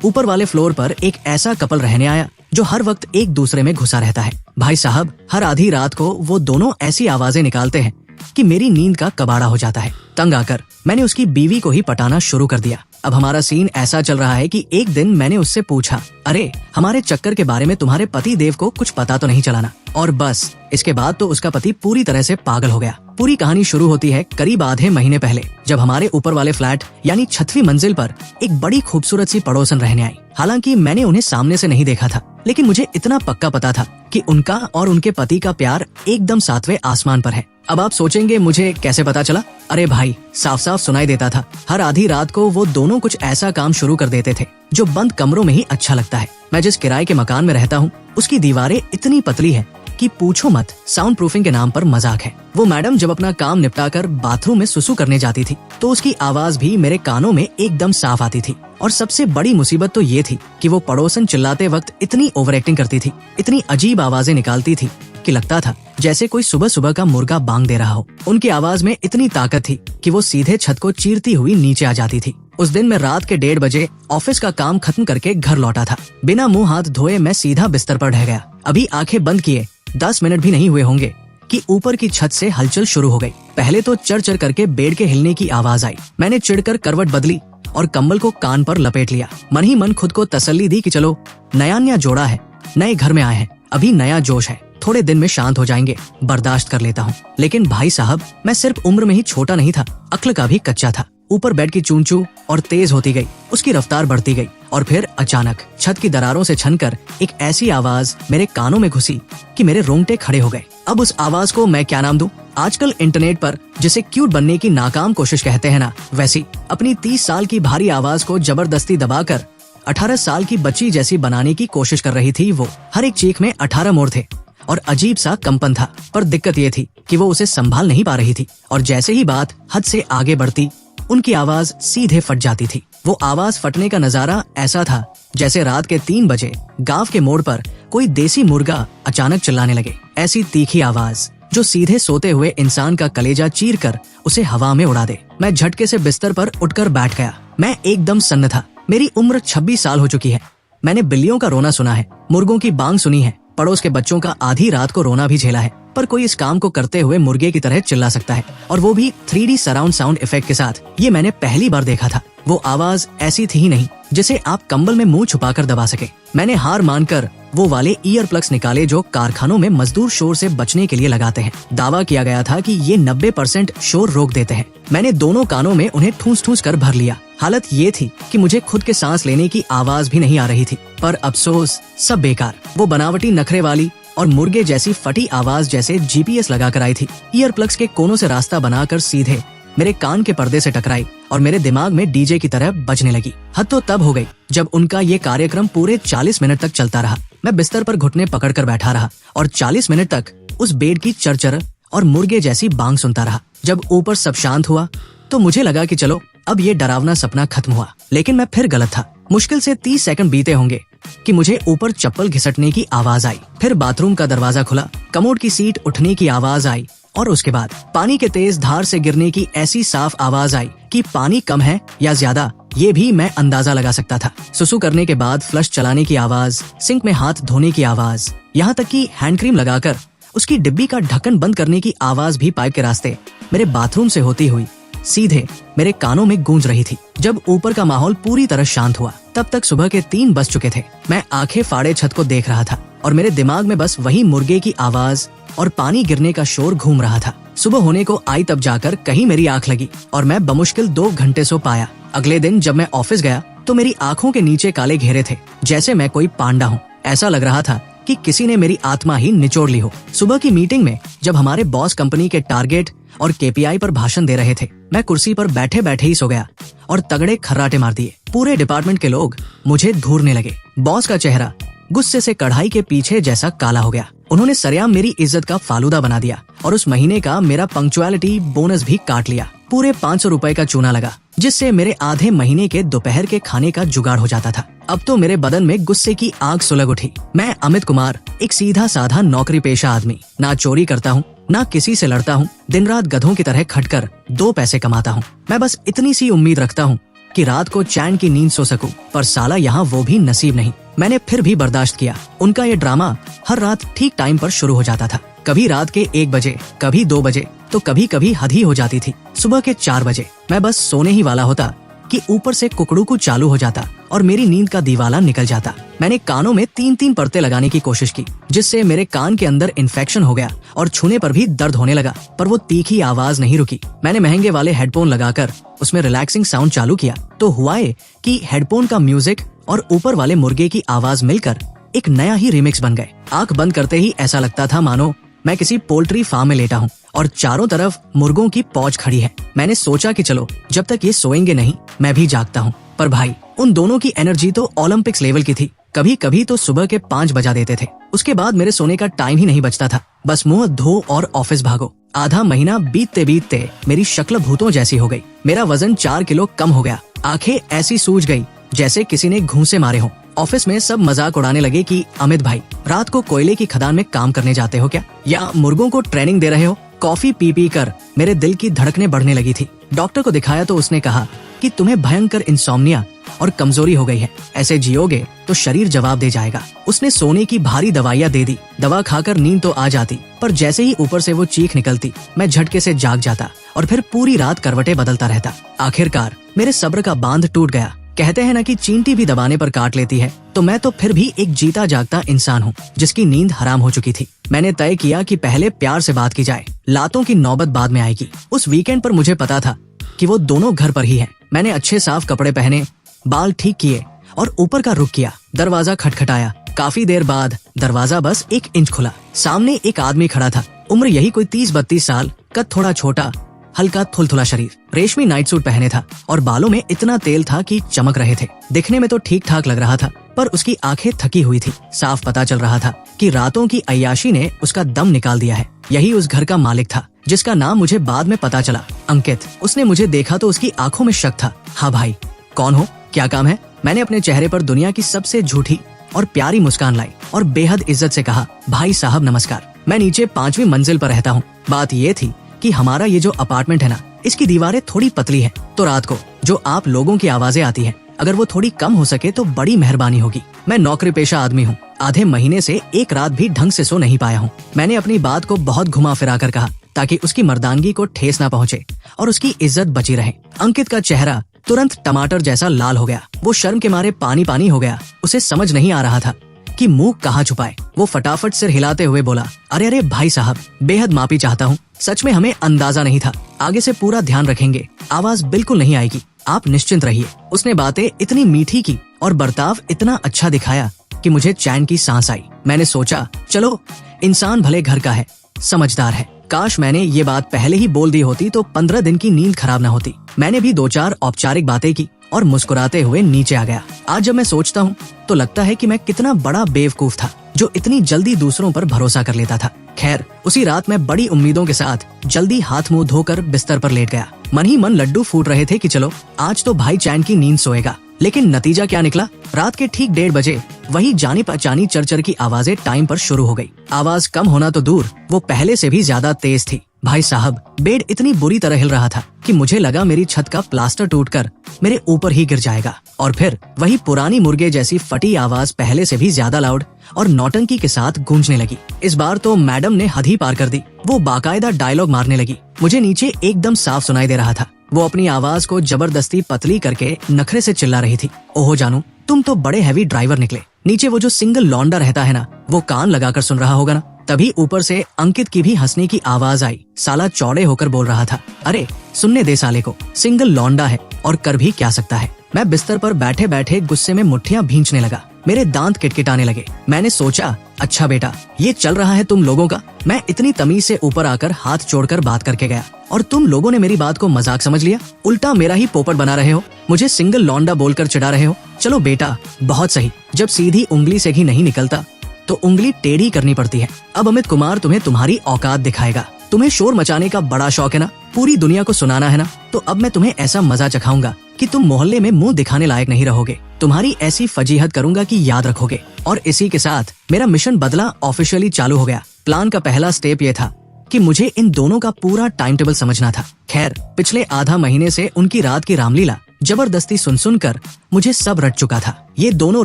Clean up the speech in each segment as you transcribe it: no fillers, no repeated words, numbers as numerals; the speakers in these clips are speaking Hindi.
ऊपर वाले फ्लोर पर एक ऐसा कपल रहने आया जो हर वक्त एक दूसरे में घुसा रहता है। भाई साहब, हर आधी रात को वो दोनों ऐसी आवाजें निकालते हैं कि मेरी नींद का कबाड़ा हो जाता है। तंग आकर मैंने उसकी बीवी को ही पटाना शुरू कर दिया। अब हमारा सीन ऐसा चल रहा है कि एक दिन मैंने उससे पूछा, अरे हमारे चक्कर के बारे में तुम्हारे पति देव को कुछ पता तो नहीं चलाना? और बस इसके बाद तो उसका पति पूरी तरह से पागल हो गया। पूरी कहानी शुरू होती है करीब आधे महीने पहले, जब हमारे ऊपर वाले फ्लैट यानी 6वीं मंजिल पर एक बड़ी खूबसूरत सी पड़ोसन रहने आई। हालांकि मैंने उन्हें सामने से नहीं देखा था, लेकिन मुझे इतना पक्का पता था कि उनका और उनके पति का प्यार एकदम 7वें आसमान पर है। अब आप सोचेंगे मुझे कैसे पता चला? अरे भाई, साफ साफ सुनाई देता था। हर आधी रात को वो दोनों कुछ ऐसा काम शुरू कर देते थे जो बंद कमरों में ही अच्छा लगता है। मैं जिस किराए के मकान में रहता हूँ उसकी दीवारें इतनी पतली है कि पूछो मत। साउंड प्रूफिंग के नाम पर मजाक है। वो मैडम जब अपना काम निपटाकर बाथरूम में सुसु करने जाती थी तो उसकी आवाज भी मेरे कानों में एकदम साफ आती थी। और सबसे बड़ी मुसीबत तो ये थी कि वो पड़ोसन चिल्लाते वक्त इतनी ओवर एक्टिंग करती थी, इतनी अजीब आवाजें निकालती थी कि लगता था जैसे कोई सुबह सुबह का मुर्गा बांग दे रहा हो। उनकी आवाज में इतनी ताकत थी कि वो सीधे छत को चीरती हुई नीचे आ जाती थी। उस दिन मैं रात के 1:30 बजे ऑफिस का काम खत्म करके घर लौटा था। बिना मुंह हाथ धोए मैं सीधा बिस्तर पर ढह गया। अभी आंखें बंद किए 10 मिनट भी नहीं हुए होंगे कि ऊपर की छत से हलचल शुरू हो गई। पहले तो चर चर करके बेड के हिलने की आवाज आई। मैंने चिढ़कर करवट बदली और कंबल को कान पर लपेट लिया। मन ही मन खुद को तसल्ली दी कि चलो नया जोड़ा है, नए घर में आए हैं, अभी नया जोश है, थोड़े दिन में शांत हो जाएंगे, बर्दाश्त कर लेता हूँ। लेकिन भाई साहब, मैं सिर्फ उम्र में ही छोटा नहीं था, अक्ल का भी कच्चा था। ऊपर बेड की चूं-चूं और तेज होती गई, उसकी रफ्तार बढ़ती गई और फिर अचानक छत की दरारों से छनकर एक ऐसी आवाज मेरे कानों में घुसी कि मेरे रोंगटे खड़े हो गए। अब उस आवाज को मैं क्या नाम दूं? आजकल इंटरनेट पर जिसे क्यूट बनने की नाकाम कोशिश कहते हैं ना, वैसी अपनी 30 साल की भारी आवाज को जबरदस्ती दबाकर 18 साल की बच्ची जैसी बनाने की कोशिश कर रही थी वो। हर एक चीख में 18 मोड़ थे और अजीब सा कंपन था। पर दिक्कत ये थी कि वो उसे संभाल नहीं पा रही थी और जैसे ही बात हद से आगे बढ़ती उनकी आवाज सीधे फट जाती थी। वो आवाज फटने का नजारा ऐसा था जैसे रात के 3 बजे गांव के मोड़ पर कोई देसी मुर्गा अचानक चिल्लाने लगे। ऐसी तीखी आवाज जो सीधे सोते हुए इंसान का कलेजा चीर कर उसे हवा में उड़ा दे। मैं झटके से बिस्तर पर उठकर बैठ गया। मैं एकदम सन्न था। मेरी उम्र 26 साल हो चुकी है। मैंने बिल्लियों का रोना सुना है, मुर्गों की बांग सुनी है, पड़ोस के बच्चों का आधी रात को रोना भी झेला है, पर कोई इस काम को करते हुए मुर्गे की तरह चिल्ला सकता है, और वो भी 3D सराउंड साउंड इफेक्ट के साथ। ये मैंने पहली बार देखा था। वो आवाज ऐसी थी ही नहीं जिसे आप कंबल में मुंह छुपाकर दबा सके। मैंने हार मानकर वो वाले ईयर प्लग्स निकाले जो कारखानों में मजदूर शोर से बचने के लिए लगाते हैं। दावा किया गया था कि ये 90% शोर रोक देते हैं। मैंने दोनों कानों में उन्हें ठूस कर भर लिया। हालत ये थी कि मुझे खुद के सांस लेने की आवाज भी नहीं आ रही थी। पर अफसोस, सब बेकार। वो बनावटी नखरे वाली और मुर्गे जैसी फटी आवाज जैसे GPS लगाकर आई थी। ईयर प्लग्स के कोनों से रास्ता बनाकर सीधे मेरे कान के पर्दे से टकराई और मेरे दिमाग में डीजे की तरह बजने लगी। हद तो तब हो गई जब उनका ये कार्यक्रम पूरे 40 मिनट तक चलता रहा। मैं बिस्तर पर घुटने पकड़कर बैठा रहा और 40 मिनट तक उस बेड की चरचर और मुर्गे जैसी बांग सुनता रहा। जब ऊपर सब शांत हुआ तो मुझे लगा कि चलो अब ये डरावना सपना खत्म हुआ। लेकिन मैं फिर गलत था। मुश्किल से 30 सेकंड बीते होंगे कि मुझे ऊपर चप्पल घिसटने की आवाज आई। फिर बाथरूम का दरवाजा खुला, कमोड की सीट उठने की आवाज आई और उसके बाद पानी के तेज धार से गिरने की ऐसी साफ आवाज आई कि पानी कम है या ज्यादा ये भी मैं अंदाजा लगा सकता था। सुसु करने के बाद फ्लश चलाने की आवाज, सिंक में हाथ धोने की आवाज, यहाँ तक कि हैंड क्रीम लगाकर उसकी डिब्बी का ढक्कन बंद करने की आवाज भी पाइप के रास्ते मेरे बाथरूम से होती हुई सीधे मेरे कानों में गूंज रही थी। जब ऊपर का माहौल पूरी तरह शांत हुआ तब तक सुबह के 3 बज चुके थे। मैं आंखें फाड़े छत को देख रहा था और मेरे दिमाग में बस वही मुर्गे की आवाज और पानी गिरने का शोर घूम रहा था। सुबह होने को आई तब जाकर कहीं मेरी आंख लगी और मैं बमुश्किल 2 घंटे सो पाया। अगले दिन जब मैं ऑफिस गया तो मेरी आंखों के नीचे काले घेरे थे, जैसे मैं कोई पांडा हूँ। ऐसा लग रहा था कि किसी ने मेरी आत्मा ही निचोड़ ली हो। सुबह की मीटिंग में जब हमारे बॉस कंपनी के टारगेट और KPI पर भाषण दे रहे थे, मैं कुर्सी पर बैठे बैठे ही सो गया और तगड़े खर्राटे मार दिए। पूरे डिपार्टमेंट के लोग मुझे घूरने लगे। बॉस का चेहरा गुस्से से कढ़ाई के पीछे जैसा काला हो गया। उन्होंने सरेआम मेरी इज्जत का फालूदा बना दिया और उस महीने का मेरा पंक्चुअलिटी बोनस भी काट लिया। पूरे 500 रुपए का चूना लगा, जिससे मेरे आधे महीने के दोपहर के खाने का जुगाड़ हो जाता था। अब तो मेरे बदन में गुस्से की आग सुलग उठी। मैं अमित कुमार, एक सीधा साधा नौकरी पेशा आदमी, ना चोरी करता हूँ, ना किसी से लड़ता हूँ, दिन रात गधों की तरह खटकर 2 पैसे कमाता हूँ। मैं बस इतनी सी उम्मीद रखता हूँ कि रात को चैन की नींद सो सकूं, पर साला यहाँ वो भी नसीब नहीं। मैंने फिर भी बर्दाश्त किया। उनका ये ड्रामा हर रात ठीक टाइम पर शुरू हो जाता था। कभी रात के 1 बजे, कभी 2 बजे, तो कभी कभी हद ही हो जाती थी सुबह के 4 बजे। मैं बस सोने ही वाला होता कि ऊपर से कुकड़ू चालू हो जाता और मेरी नींद का दीवाला निकल जाता। मैंने कानों में 3-3 परतें लगाने की कोशिश की, जिससे मेरे कान के अंदर इन्फेक्शन हो गया और छूने पर भी दर्द होने लगा, पर वो तीखी आवाज नहीं रुकी। मैंने महंगे वाले हेडफोन लगाकर उसमें रिलैक्सिंग साउंड चालू किया, तो हुआ ये कि हेडफोन का म्यूजिक और ऊपर वाले मुर्गे की आवाज मिलकर एक नया ही रिमिक्स बन गए। आंख बंद करते ही ऐसा लगता था मानो मैं किसी पोल्ट्री फार्म में लेटा हूँ और चारों तरफ मुर्गों की पौछ खड़ी है। मैंने सोचा कि चलो जब तक ये सोएंगे नहीं, मैं भी जागता हूँ। पर भाई, उन दोनों की एनर्जी तो ओलंपिक्स लेवल की थी। कभी कभी तो सुबह के 5 बजा देते थे। उसके बाद मेरे सोने का टाइम ही नहीं बचता था। बस मुंह धो और ऑफिस भागो। आधा महीना बीतते बीतते मेरी शक्ल भूतों जैसी हो गई। मेरा वजन 4 किलो कम हो गया। आंखें ऐसी सूज गई जैसे किसी ने घूंसे मारे हों। ऑफिस में सब मजाक उड़ाने लगे कि अमित भाई, रात को कोयले की खदान में काम करने जाते हो क्या, या मुर्गों को ट्रेनिंग दे रहे हो। कॉफी पी कर मेरे दिल की धड़कनें बढ़ने लगी थी। डॉक्टर को दिखाया तो उसने कहा कि तुम्हें भयंकर इंसोम्निया और कमजोरी हो गई है, ऐसे जियोगे तो शरीर जवाब दे जाएगा। उसने सोने की भारी दवाइयाँ दे दी। दवा खाकर नींद तो आ जाती, पर जैसे ही ऊपर से वो चीख निकलती, मैं झटके से जाग जाता और फिर पूरी रात करवटें बदलता रहता। आखिरकार मेरे सब्र का बांध टूट गया। कहते हैं ना कि चींटी भी दबाने पर काट लेती है, तो मैं तो फिर भी एक जीता जागता इंसान हूँ जिसकी नींद हराम हो चुकी थी। मैंने तय किया कि पहले प्यार से बात की जाए, लातों की नौबत बाद में आएगी। उस वीकेंड पर मुझे पता था कि वो दोनों घर पर ही हैं। मैंने अच्छे साफ कपड़े पहने, बाल ठीक किए और ऊपर का रुख किया। दरवाजा खटखटाया। काफी देर बाद दरवाजा बस 1 इंच खुला। सामने एक आदमी खड़ा था। उम्र यही कोई 30-32 साल, कद थोड़ा छोटा, हल्का थुलथुला शरीर, रेशमी नाइट सूट पहने था और बालों में इतना तेल था कि चमक रहे थे। दिखने में तो ठीक ठाक लग रहा था, पर उसकी आंखें थकी हुई थी। साफ पता चल रहा था कि रातों की अय्याशी ने उसका दम निकाल दिया है। यही उस घर का मालिक था, जिसका नाम मुझे बाद में पता चला, अंकित। उसने मुझे देखा तो उसकी आंखों में शक था। हाँ भाई, कौन हो, क्या काम है? मैंने अपने चेहरे पर दुनिया की सबसे झूठी और प्यारी मुस्कान लाई और बेहद इज्जत से कहा, भाई साहब नमस्कार, मैं नीचे 5वीं मंजिल पर रहता हूँ। बात ये थी कि हमारा ये जो अपार्टमेंट है ना, इसकी दीवारें थोड़ी पतली है, तो रात को जो आप लोगों की आवाजें आती हैं, अगर वो थोड़ी कम हो सके तो बड़ी मेहरबानी होगी। मैं नौकरी पेशा आदमी हूँ, आधे महीने से एक रात भी ढंग से सो नहीं पाया हूँ। मैंने अपनी बात को बहुत घुमा फिरा कर कहा ताकि उसकी मर्दानगी को ठेस ना पहुँचे और उसकी इज्जत बची रहे। अंकित का चेहरा तुरंत टमाटर जैसा लाल हो गया। वो शर्म के मारे पानी पानी हो गया। उसे समझ नहीं आ रहा था कि मुंह कहाँ छुपाए। वो फटाफट सिर हिलाते हुए बोला, अरे अरे भाई साहब, बेहद माफी चाहता हूँ, सच में हमें अंदाजा नहीं था। आगे से पूरा ध्यान रखेंगे, आवाज बिल्कुल नहीं आएगी, आप निश्चिंत रहिए। उसने बातें इतनी मीठी की और बर्ताव इतना अच्छा दिखाया कि मुझे चैन की सांस आई। मैंने सोचा, चलो इंसान भले घर का है, समझदार है। काश मैंने ये बात पहले ही बोल दी होती तो 15 दिन की नींद खराब न होती। मैंने भी 2-4 औपचारिक बातें की और मुस्कुराते हुए नीचे आ गया। आज जब मैं सोचता हूँ तो लगता है कि मैं कितना बड़ा बेवकूफ था जो इतनी जल्दी दूसरों पर भरोसा कर लेता था। खैर, उसी रात मैं बड़ी उम्मीदों के साथ जल्दी हाथ मुंह धोकर बिस्तर पर लेट गया। मन ही मन लड्डू फूट रहे थे कि चलो आज तो भाई चैन की नींद सोएगा। लेकिन नतीजा क्या निकला? रात के ठीक 1:30 बजे वही जानी पहचानी चरचर की आवाजें टाइम पर शुरू हो गई। आवाज कम होना तो दूर, वो पहले से भी ज्यादा तेज थी। भाई साहब, बेड इतनी बुरी तरह हिल रहा था कि मुझे लगा मेरी छत का प्लास्टर टूटकर मेरे ऊपर ही गिर जाएगा। और फिर वही पुरानी मुर्गे जैसी फटी आवाज पहले से भी ज्यादा लाउड और नौटंकी के साथ गूंजने लगी। इस बार तो मैडम ने हद ही पार कर दी। वो बाकायदा डायलॉग मारने लगी। मुझे नीचे एकदम साफ सुनाई दे रहा था। वो अपनी आवाज को जबरदस्ती पतली करके नखरे से चिल्ला रही थी, ओहो जानू, तुम तो बड़े हैवी ड्राइवर निकले। नीचे वो जो सिंगल लौंडा रहता है ना, वो कान लगाकर सुन रहा होगा ना। तभी ऊपर से अंकित की भी हंसने की आवाज आई। साला चौड़े होकर बोल रहा था, अरे सुनने दे साले को, सिंगल लौंडा है और कर भी क्या सकता है। मैं बिस्तर पर बैठे बैठे गुस्से में मुट्ठियां भींचने लगा। मेरे दांत किटकिटाने लगे। मैंने सोचा, अच्छा बेटा, ये चल रहा है तुम लोगों का। मैं इतनी तमीज से ऊपर आकर हाथ जोड़कर बात करके गया और तुम लोगों ने मेरी बात को मजाक समझ लिया। उल्टा मेरा ही पोपट बना रहे हो, मुझे सिंगल लौंडा बोलकर चिढ़ा रहे हो। चलो बेटा, बहुत सही, जब सीधी उंगली से ही नहीं निकलता तो उंगली टेढ़ी करनी पड़ती है। अब अमित कुमार तुम्हें तुम्हारी औकात दिखाएगा। तुम्हें शोर मचाने का बड़ा शौक है ना, पूरी दुनिया को सुनाना है ना, तो अब मैं तुम्हें ऐसा मजा चखाऊंगा कि तुम मोहल्ले में मुंह दिखाने लायक नहीं रहोगे। तुम्हारी ऐसी फजीहत करूंगा कि याद रखोगे। और इसी के साथ मेरा मिशन बदला ऑफिशियली चालू हो गया। प्लान का पहला स्टेप ये था कि मुझे इन दोनों का पूरा टाइम टेबल समझना था। खैर, पिछले आधा महीने से उनकी रात की रामलीला जबरदस्ती सुन सुनकर मुझे सब रट चुका था। ये दोनों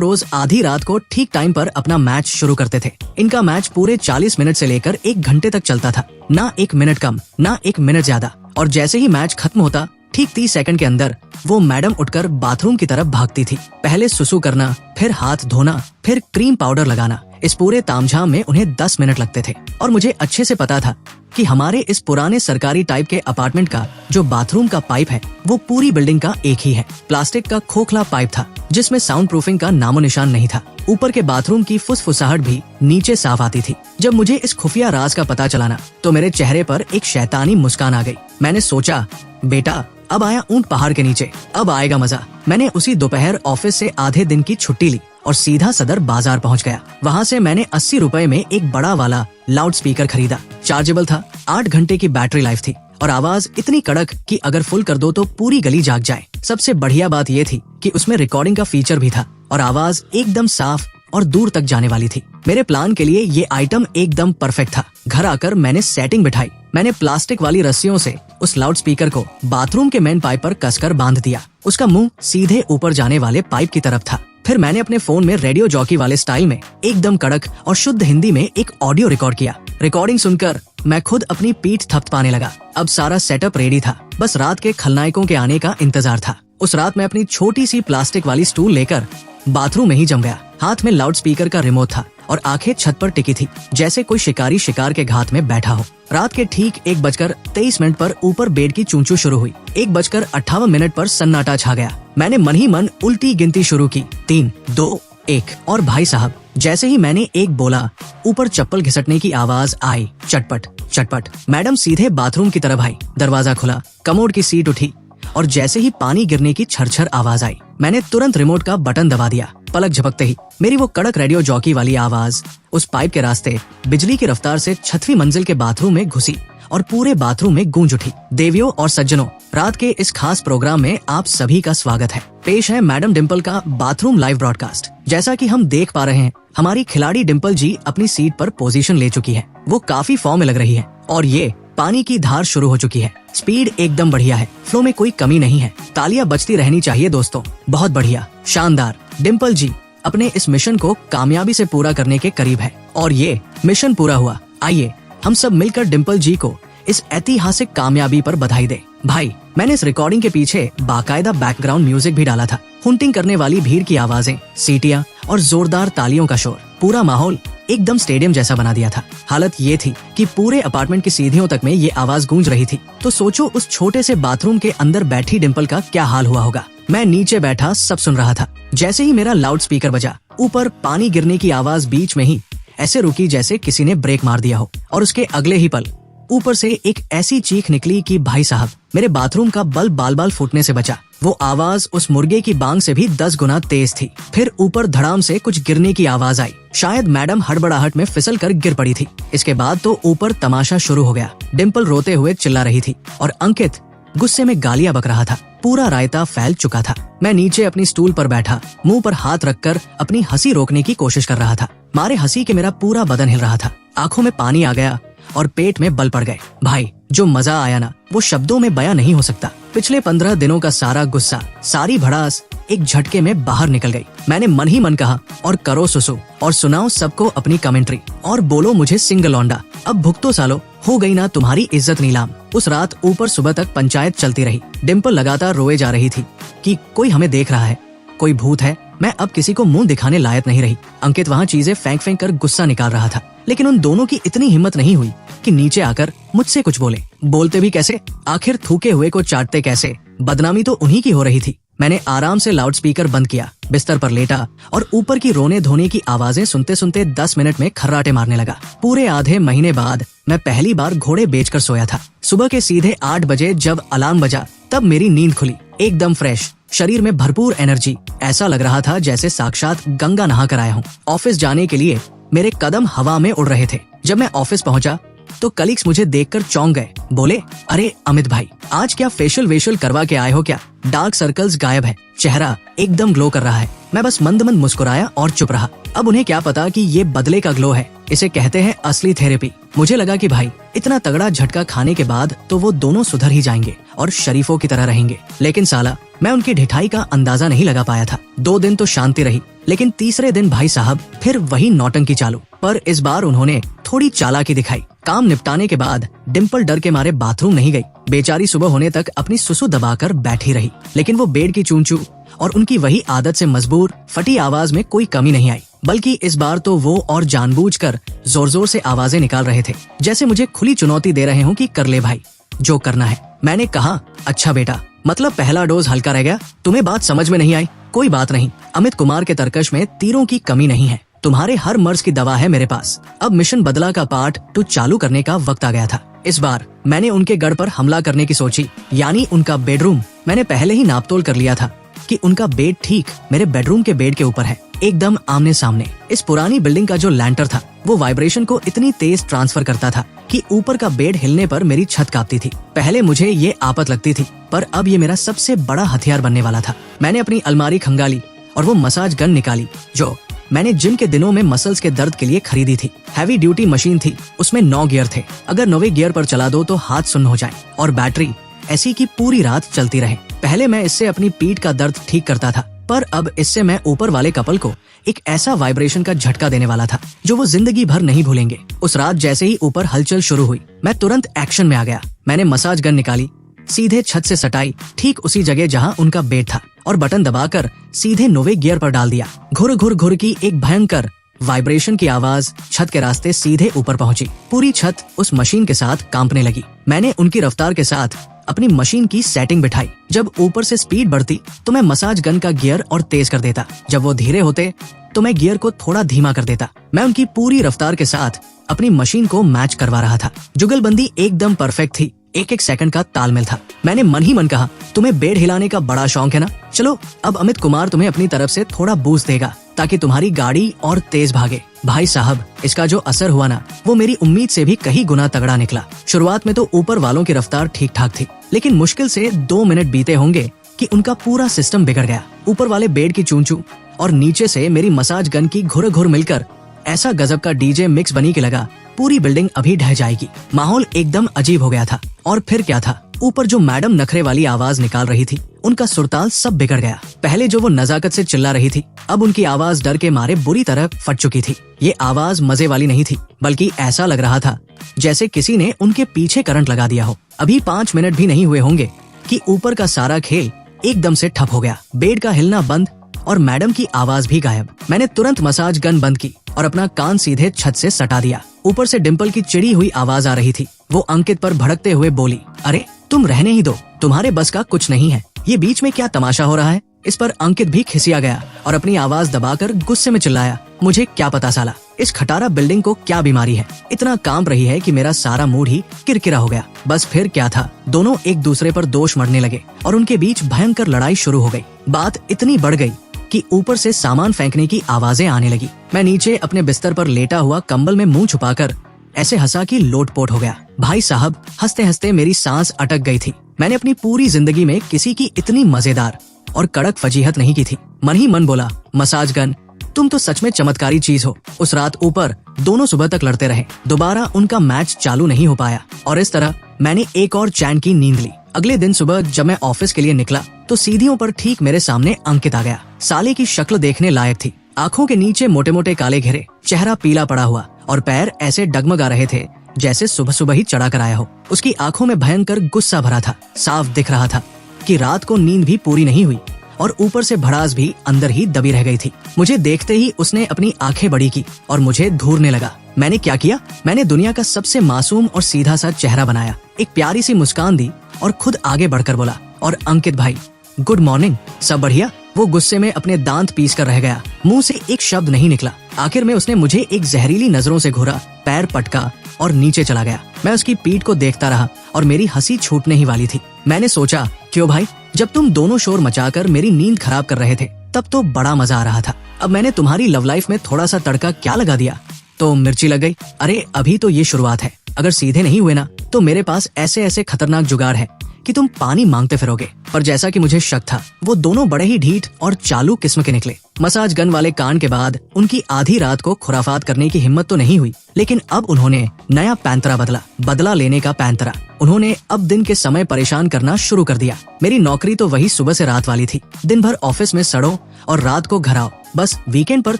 रोज आधी रात को ठीक टाइम पर अपना मैच शुरू करते थे। इनका मैच पूरे 40 मिनट से लेकर 1 घंटे तक चलता था, ना 1 मिनट कम ना 1 मिनट ज्यादा। और जैसे ही मैच खत्म होता ठीक 30 सेकंड के अंदर वो मैडम उठकर बाथरूम की तरफ भागती थी। पहले सुसु करना, फिर हाथ धोना, फिर क्रीम पाउडर लगाना। इस पूरे तामझाम में उन्हें 10 मिनट लगते थे। और मुझे अच्छे से पता था कि हमारे इस पुराने सरकारी टाइप के अपार्टमेंट का जो बाथरूम का पाइप है वो पूरी बिल्डिंग का एक ही है। प्लास्टिक का खोखला पाइप था जिसमें साउंड प्रूफिंग का नामो निशान नहीं था। ऊपर के बाथरूम की फुसफुसाहट भी नीचे साफ आती थी। जब मुझे इस खुफिया राज का पता चला ना, तो मेरे चेहरे पर एक शैतानी मुस्कान आ गई। मैंने सोचा, बेटा अब आया ऊंट पहाड़ के नीचे, अब आएगा मजा। मैंने उसी दोपहर ऑफिस से आधे दिन की छुट्टी ली और सीधा सदर बाजार पहुंच गया। वहां से मैंने 80 रुपए में एक बड़ा वाला लाउड स्पीकर खरीदा। चार्जेबल था, 8 घंटे की बैटरी लाइफ थी और आवाज इतनी कड़क कि अगर फुल कर दो तो पूरी गली जाग जाए। सबसे बढ़िया बात ये थी कि उसमें रिकॉर्डिंग का फीचर भी था और आवाज एकदम साफ और दूर तक जाने वाली थी। मेरे प्लान के लिए ये आइटम एकदम परफेक्ट था। घर आकर मैंने सेटिंग बिठाई। मैंने प्लास्टिक वाली रस्सियों से उस लाउड स्पीकर को बाथरूम के मेन पाइप पर कसकर बांध दिया। उसका मुंह सीधे ऊपर जाने वाले पाइप की तरफ था। फिर मैंने अपने फोन में रेडियो जॉकी वाले स्टाइल में एकदम कड़क और शुद्ध हिंदी में एक ऑडियो रिकॉर्ड किया। रिकॉर्डिंग सुनकर मैं खुद अपनी पीठ थपथपाने लगा। अब सारा सेटअप रेडी था, बस रात के खलनायकों के आने का इंतजार था। उस रात मैं अपनी छोटी सी प्लास्टिक वाली स्टूल लेकर बाथरूम में ही जम गया। हाथ में लाउड स्पीकर का रिमोट था और आंखें छत पर टिकी थी, जैसे कोई शिकारी शिकार के घात में बैठा हो। रात के ठीक 1:23 पर ऊपर बेड की चूंचू शुरू हुई। 1:58 पर सन्नाटा छा गया। मैंने मन ही मन उल्टी गिनती शुरू की, 3, 2, 1। और भाई साहब, जैसे ही मैंने 1 बोला, ऊपर चप्पल घिसटने की आवाज आई। चटपट चटपट। मैडम सीधे बाथरूम की तरफ आई। दरवाजा खुला, कमोड की सीट उठी और जैसे ही पानी गिरने की छरछर आवाज आई, मैंने तुरंत रिमोट का बटन दबा दिया। पलक झपकते ही मेरी वो कड़क रेडियो जॉकी वाली आवाज उस पाइप के रास्ते बिजली की रफ्तार से 6वीं मंजिल के बाथरूम में घुसी और पूरे बाथरूम में गूंज उठी। देवियों और सज्जनों, रात के इस खास प्रोग्राम में आप सभी का स्वागत है। पेश है मैडम डिम्पल का बाथरूम लाइव ब्रॉडकास्ट। जैसा कि हम देख पा रहे हैं, हमारी खिलाड़ी डिम्पल जी अपनी सीट पर पोजीशन ले चुकी है। वो काफी फॉर्म में लग रही है और ये पानी की धार शुरू हो चुकी है। स्पीड एकदम बढ़िया है, फ्लो में कोई कमी नहीं है। तालियां बजती रहनी चाहिए दोस्तों। बहुत बढ़िया, शानदार। डिम्पल जी अपने इस मिशन को कामयाबी से पूरा करने के करीब है और ये मिशन पूरा हुआ। आइए हम सब मिलकर डिम्पल जी को इस ऐतिहासिक कामयाबी पर बधाई दे। भाई, मैंने इस रिकॉर्डिंग के पीछे बाकायदा बैकग्राउंड म्यूजिक भी डाला था। हुंटिंग करने वाली भीड़ की आवाजें, सीटियां और जोरदार तालियों का शोर, पूरा माहौल एकदम स्टेडियम जैसा बना दिया था। हालत ये थी कि पूरे अपार्टमेंट की सीढ़ियों तक में ये आवाज गूंज रही थी। तो सोचो उस छोटे से बाथरूम के अंदर बैठी डिम्पल का क्या हाल हुआ होगा। मैं नीचे बैठा सब सुन रहा था। जैसे ही मेरा लाउड स्पीकर बजा, ऊपर पानी गिरने की आवाज बीच में ही ऐसे रुकी जैसे किसी ने ब्रेक मार दिया हो और उसके अगले ही पल ऊपर से एक ऐसी चीख निकली कि भाई साहब, मेरे बाथरूम का बल्ब बाल बाल फूटने से बचा। वो आवाज उस मुर्गे की बांग से भी 10 गुना तेज थी। फिर ऊपर धड़ाम से कुछ गिरने की आवाज आई। शायद मैडम हड़बड़ाहट में फिसल कर गिर पड़ी थी। इसके बाद तो ऊपर तमाशा शुरू हो गया। डिम्पल रोते हुए चिल्ला रही थी और अंकित गुस्से में गालियां बक रहा था। पूरा रायता फैल चुका था। मैं नीचे अपनी स्टूल पर बैठा, मुंह पर हाथ रखकर अपनी हंसी रोकने की कोशिश कर रहा था। मारे हंसी के मेरा पूरा बदन हिल रहा था। आंखों में पानी आ गया और पेट में बल पड़ गए। भाई, जो मजा आया ना, वो शब्दों में बयां नहीं हो सकता। पिछले 15 दिनों का सारा गुस्सा, सारी भड़ास एक झटके में बाहर निकल गई। मैंने मन ही मन कहा, और करो सुसु और सुनाओ सबको अपनी कमेंट्री और बोलो मुझे सिंगल लौंडा। अब भुगतो सालो, हो गई ना तुम्हारी इज्जत नीलाम। उस रात ऊपर सुबह तक पंचायत चलती रही। डिम्पल लगातार रोए जा रही थी कि कोई हमें देख रहा है, कोई भूत है। मैं अब किसी को मुंह दिखाने लायक नहीं रही। अंकित वहाँ चीजें फेंक फेंक कर गुस्सा निकाल रहा था, लेकिन उन दोनों की इतनी हिम्मत नहीं हुई कि नीचे आकर मुझसे कुछ बोले। बोलते भी कैसे, आखिर थूके हुए को चाटते कैसे। बदनामी तो उन्हीं की हो रही थी। मैंने आराम से लाउड स्पीकर बंद किया, बिस्तर पर लेटा और ऊपर की रोने धोने की आवाजें सुनते सुनते 10 मिनट में खर्राटे मारने लगा। पूरे आधे महीने बाद मैं पहली बार घोड़े बेचकर सोया था। सुबह के सीधे 8 बजे जब अलार्म बजा, तब मेरी नींद खुली। एकदम फ्रेश, शरीर में भरपूर एनर्जी। ऐसा लग रहा था जैसे साक्षात गंगा नहा कर आया हूँ। ऑफिस जाने के लिए मेरे कदम हवा में उड़ रहे थे। जब मैं ऑफिस पहुंचा तो कलीग्स मुझे देखकर चौंक गए। बोले, अरे अमित भाई, आज क्या फेशियल वेशियल करवा के आए हो क्या? डार्क सर्कल्स गायब है, चेहरा एकदम ग्लो कर रहा है। मैं बस मंद मंद मुस्कुराया और चुप रहा। अब उन्हें क्या पता कि ये बदले का ग्लो है, इसे कहते हैं असली थेरेपी। मुझे लगा कि भाई, इतना तगड़ा झटका खाने के बाद तो वो दोनों सुधर ही जाएंगे और शरीफों की तरह रहेंगे। लेकिन साला, मैं उनकी ढिठाई का अंदाजा नहीं लगा पाया था। 2 दिन तो शांति रही, लेकिन तीसरे दिन भाई साहब फिर वही नौटंकी चालू। पर इस बार उन्होंने थोड़ी चालाकी दिखाई। काम निपटाने के बाद डिम्पल डर के मारे बाथरूम नहीं गई। बेचारी सुबह होने तक अपनी सुसु दबाकर बैठी रही, लेकिन वो बेड की चूं चूं और उनकी वही आदत से मजबूर फटी आवाज में कोई कमी नहीं आई। बल्कि इस बार तो वो और जानबूझकर जोर जोर से आवाजें निकाल रहे थे, जैसे मुझे खुली चुनौती दे रहे हों कि कर ले भाई जो करना है। मैंने कहा, अच्छा बेटा, मतलब पहला डोज हल्का रह गया, तुम्हें बात समझ में नहीं आई? कोई बात नहीं, अमित कुमार के तर्कश में तीरों की कमी नहीं है। तुम्हारे हर मर्ज की दवा है मेरे पास। अब मिशन बदला का पार्ट 2 चालू करने का वक्त आ गया था। इस बार मैंने उनके गढ़ पर हमला करने की सोची, यानी उनका बेडरूम। मैंने पहले ही नापतोल कर लिया था कि उनका बेड ठीक मेरे बेडरूम के बेड के ऊपर है, एकदम आमने सामने। इस पुरानी बिल्डिंग का जो लैंटर था वो वाइब्रेशन को इतनी तेज ट्रांसफर करता था कि ऊपर का बेड हिलने पर मेरी छत कांपती थी। पहले मुझे ये आफत लगती थी, पर अब ये मेरा सबसे बड़ा हथियार बनने वाला था। मैंने अपनी अलमारी खंगाली और वो मसाज गन निकाली जो मैंने जिम के दिनों में मसल्स के दर्द के लिए खरीदी थी। हैवी ड्यूटी मशीन थी, उसमें 9 गियर थे। अगर 9वें गियर पर चला दो तो हाथ सुन्न हो जाए और बैटरी ऐसी की पूरी रात चलती रहे। पहले मैं इससे अपनी पीठ का दर्द ठीक करता था, पर अब इससे मैं ऊपर वाले कपल को एक ऐसा वाइब्रेशन का झटका देने वाला था जो वो जिंदगी भर नहीं भूलेंगे। उस रात जैसे ही ऊपर हलचल शुरू हुई, मैं तुरंत एक्शन में आ गया। मैंने मसाज गन निकाली, सीधे छत से सटाई, ठीक उसी जगह जहां उनका बेड था, और बटन दबाकर सीधे 9वें गियर पर डाल दिया। घुर घुर घुर की एक भयंकर वाइब्रेशन की आवाज छत के रास्ते सीधे ऊपर पहुंची। पूरी छत उस मशीन के साथ कांपने लगी। मैंने उनकी रफ्तार के साथ अपनी मशीन की सेटिंग बिठाई। जब ऊपर से स्पीड बढ़ती तो मैं मसाज गन का गियर और तेज कर देता। जब वो धीरे होते तो मैं गियर को थोड़ा धीमा कर देता। मैं उनकी पूरी रफ्तार के साथ अपनी मशीन को मैच करवा रहा था। जुगलबंदी एकदम परफेक्ट थी, एक एक सेकंड का तालमेल था। मैंने मन ही मन कहा, तुम्हें बेड हिलाने का बड़ा शौक है ना? चलो अब अमित कुमार तुम्हें अपनी तरफ से थोड़ा बूस्ट देगा ताकि तुम्हारी गाड़ी और तेज भागे। भाई साहब, इसका जो असर हुआ ना, वो मेरी उम्मीद से भी कहीं गुना तगड़ा निकला। शुरुआत में तो ऊपर वालों की रफ्तार ठीक ठाक थी, लेकिन मुश्किल से 2 मिनट बीते होंगे कि उनका पूरा सिस्टम बिगड़ गया। ऊपर वाले बेड की चूं चूं और नीचे से मेरी मसाज गन की घुर घुर मिलकर ऐसा गजब का डीजे मिक्स बनी के लगा पूरी बिल्डिंग अभी ढह जाएगी। माहौल एकदम अजीब हो गया था। और फिर क्या था, ऊपर जो मैडम नखरे वाली आवाज निकाल रही थी, उनका सुरताल सब बिगड़ गया। पहले जो वो नजाकत से चिल्ला रही थी, अब उनकी आवाज डर के मारे बुरी तरह फट चुकी थी। ये आवाज मजे वाली नहीं थी, बल्कि ऐसा लग रहा था जैसे किसी ने उनके पीछे करंट लगा दिया हो। अभी 5 मिनट भी नहीं हुए होंगे कि ऊपर का सारा खेल एकदम से ठप हो गया। बेड का हिलना बंद और मैडम की आवाज भी गायब। मैंने तुरंत मसाज गन बंद की और अपना कान सीधे छत से सटा दिया। ऊपर से डिम्पल की चिड़ी हुई आवाज आ रही थी। वो अंकित पर भड़कते हुए बोली, अरे तुम रहने ही दो, तुम्हारे बस का कुछ नहीं है। ये बीच में क्या तमाशा हो रहा है? इस पर अंकित भी खिसिया गया और अपनी आवाज दबाकर गुस्से में चिल्लाया, मुझे क्या पता साला, इस खटारा बिल्डिंग को क्या बीमारी है, इतना कांप रही है कि मेरा सारा मूड ही किरकिरा हो गया। बस फिर क्या था, दोनों एक दूसरे पर दोष मढ़ने लगे और उनके बीच भयंकर लड़ाई शुरू हो गई। बात इतनी बढ़ गई कि ऊपर से सामान फेंकने की आवाजें आने लगी। मैं नीचे अपने बिस्तर पर लेटा हुआ कंबल में मुंह छुपाकर ऐसे हंसा कि लोटपोट हो गया। भाई साहब, हंसते हंसते मेरी सांस अटक गई थी। मैंने अपनी पूरी जिंदगी में किसी की इतनी मजेदार और कड़क फजीहत नहीं की थी। मन ही मन बोला, मसाज गन, तुम तो सच में चमत्कारी चीज हो। उस रात ऊपर दोनों सुबह तक लड़ते रहे। दोबारा उनका मैच चालू नहीं हो पाया और इस तरह मैंने एक और चैन की नींद ली। अगले दिन सुबह जब मैं ऑफिस के लिए निकला तो सीढ़ियों पर ठीक मेरे सामने अंकित आ गया। साले की शक्ल देखने लायक थी। आंखों के नीचे मोटे मोटे काले घेरे, चेहरा पीला पड़ा हुआ और पैर ऐसे डगमगा रहे थे जैसे सुबह सुबह ही चढ़ा कर आया हो। उसकी आंखों में भयंकर गुस्सा भरा था। साफ दिख रहा था कि रात को नींद भी पूरी नहीं हुई और ऊपर से भड़ास भी अंदर ही दबी रह गई थी। मुझे देखते ही उसने अपनी आंखें बड़ी की और मुझे घूरने लगा। मैंने क्या किया? मैंने दुनिया का सबसे मासूम और सीधा सा चेहरा बनाया, एक प्यारी सी मुस्कान दी और खुद आगे बढ़कर बोला, और अंकित भाई, गुड मॉर्निंग, सब बढ़िया? वो गुस्से में अपने दांत पीस कर रह गया। मुंह से एक शब्द नहीं निकला। आखिर में उसने मुझे एक जहरीली नजरों से घूरा, पैर पटका और नीचे चला गया। मैं उसकी पीठ को देखता रहा और मेरी हंसी छूटने ही वाली थी। मैंने सोचा, क्यों भाई, जब तुम दोनों शोर मचाकर मेरी नींद खराब कर रहे थे तब तो बड़ा मजा आ रहा था। अब मैंने तुम्हारी लव लाइफ में थोड़ा सा तड़का क्या लगा दिया तो मिर्ची लग गई। अरे अभी तो ये शुरुआत है। अगर सीधे नहीं हुए ना तो मेरे पास ऐसे ऐसे खतरनाक जुगाड़ है कि तुम पानी मांगते फिरोगे, पर जैसा कि मुझे शक था, वो दोनों बड़े ही ढीठ और चालू किस्म के निकले। मसाज गन वाले कांड के बाद उनकी आधी रात को खुराफात करने की हिम्मत तो नहीं हुई, लेकिन अब उन्होंने नया पैंतरा बदला लेने का पैंतरा। उन्होंने अब दिन के समय परेशान करना शुरू कर दिया। मेरी नौकरी तो वही सुबह से रात वाली थी। दिन भर ऑफिस में सड़ो और रात को घर आओ, बस वीकेंड पर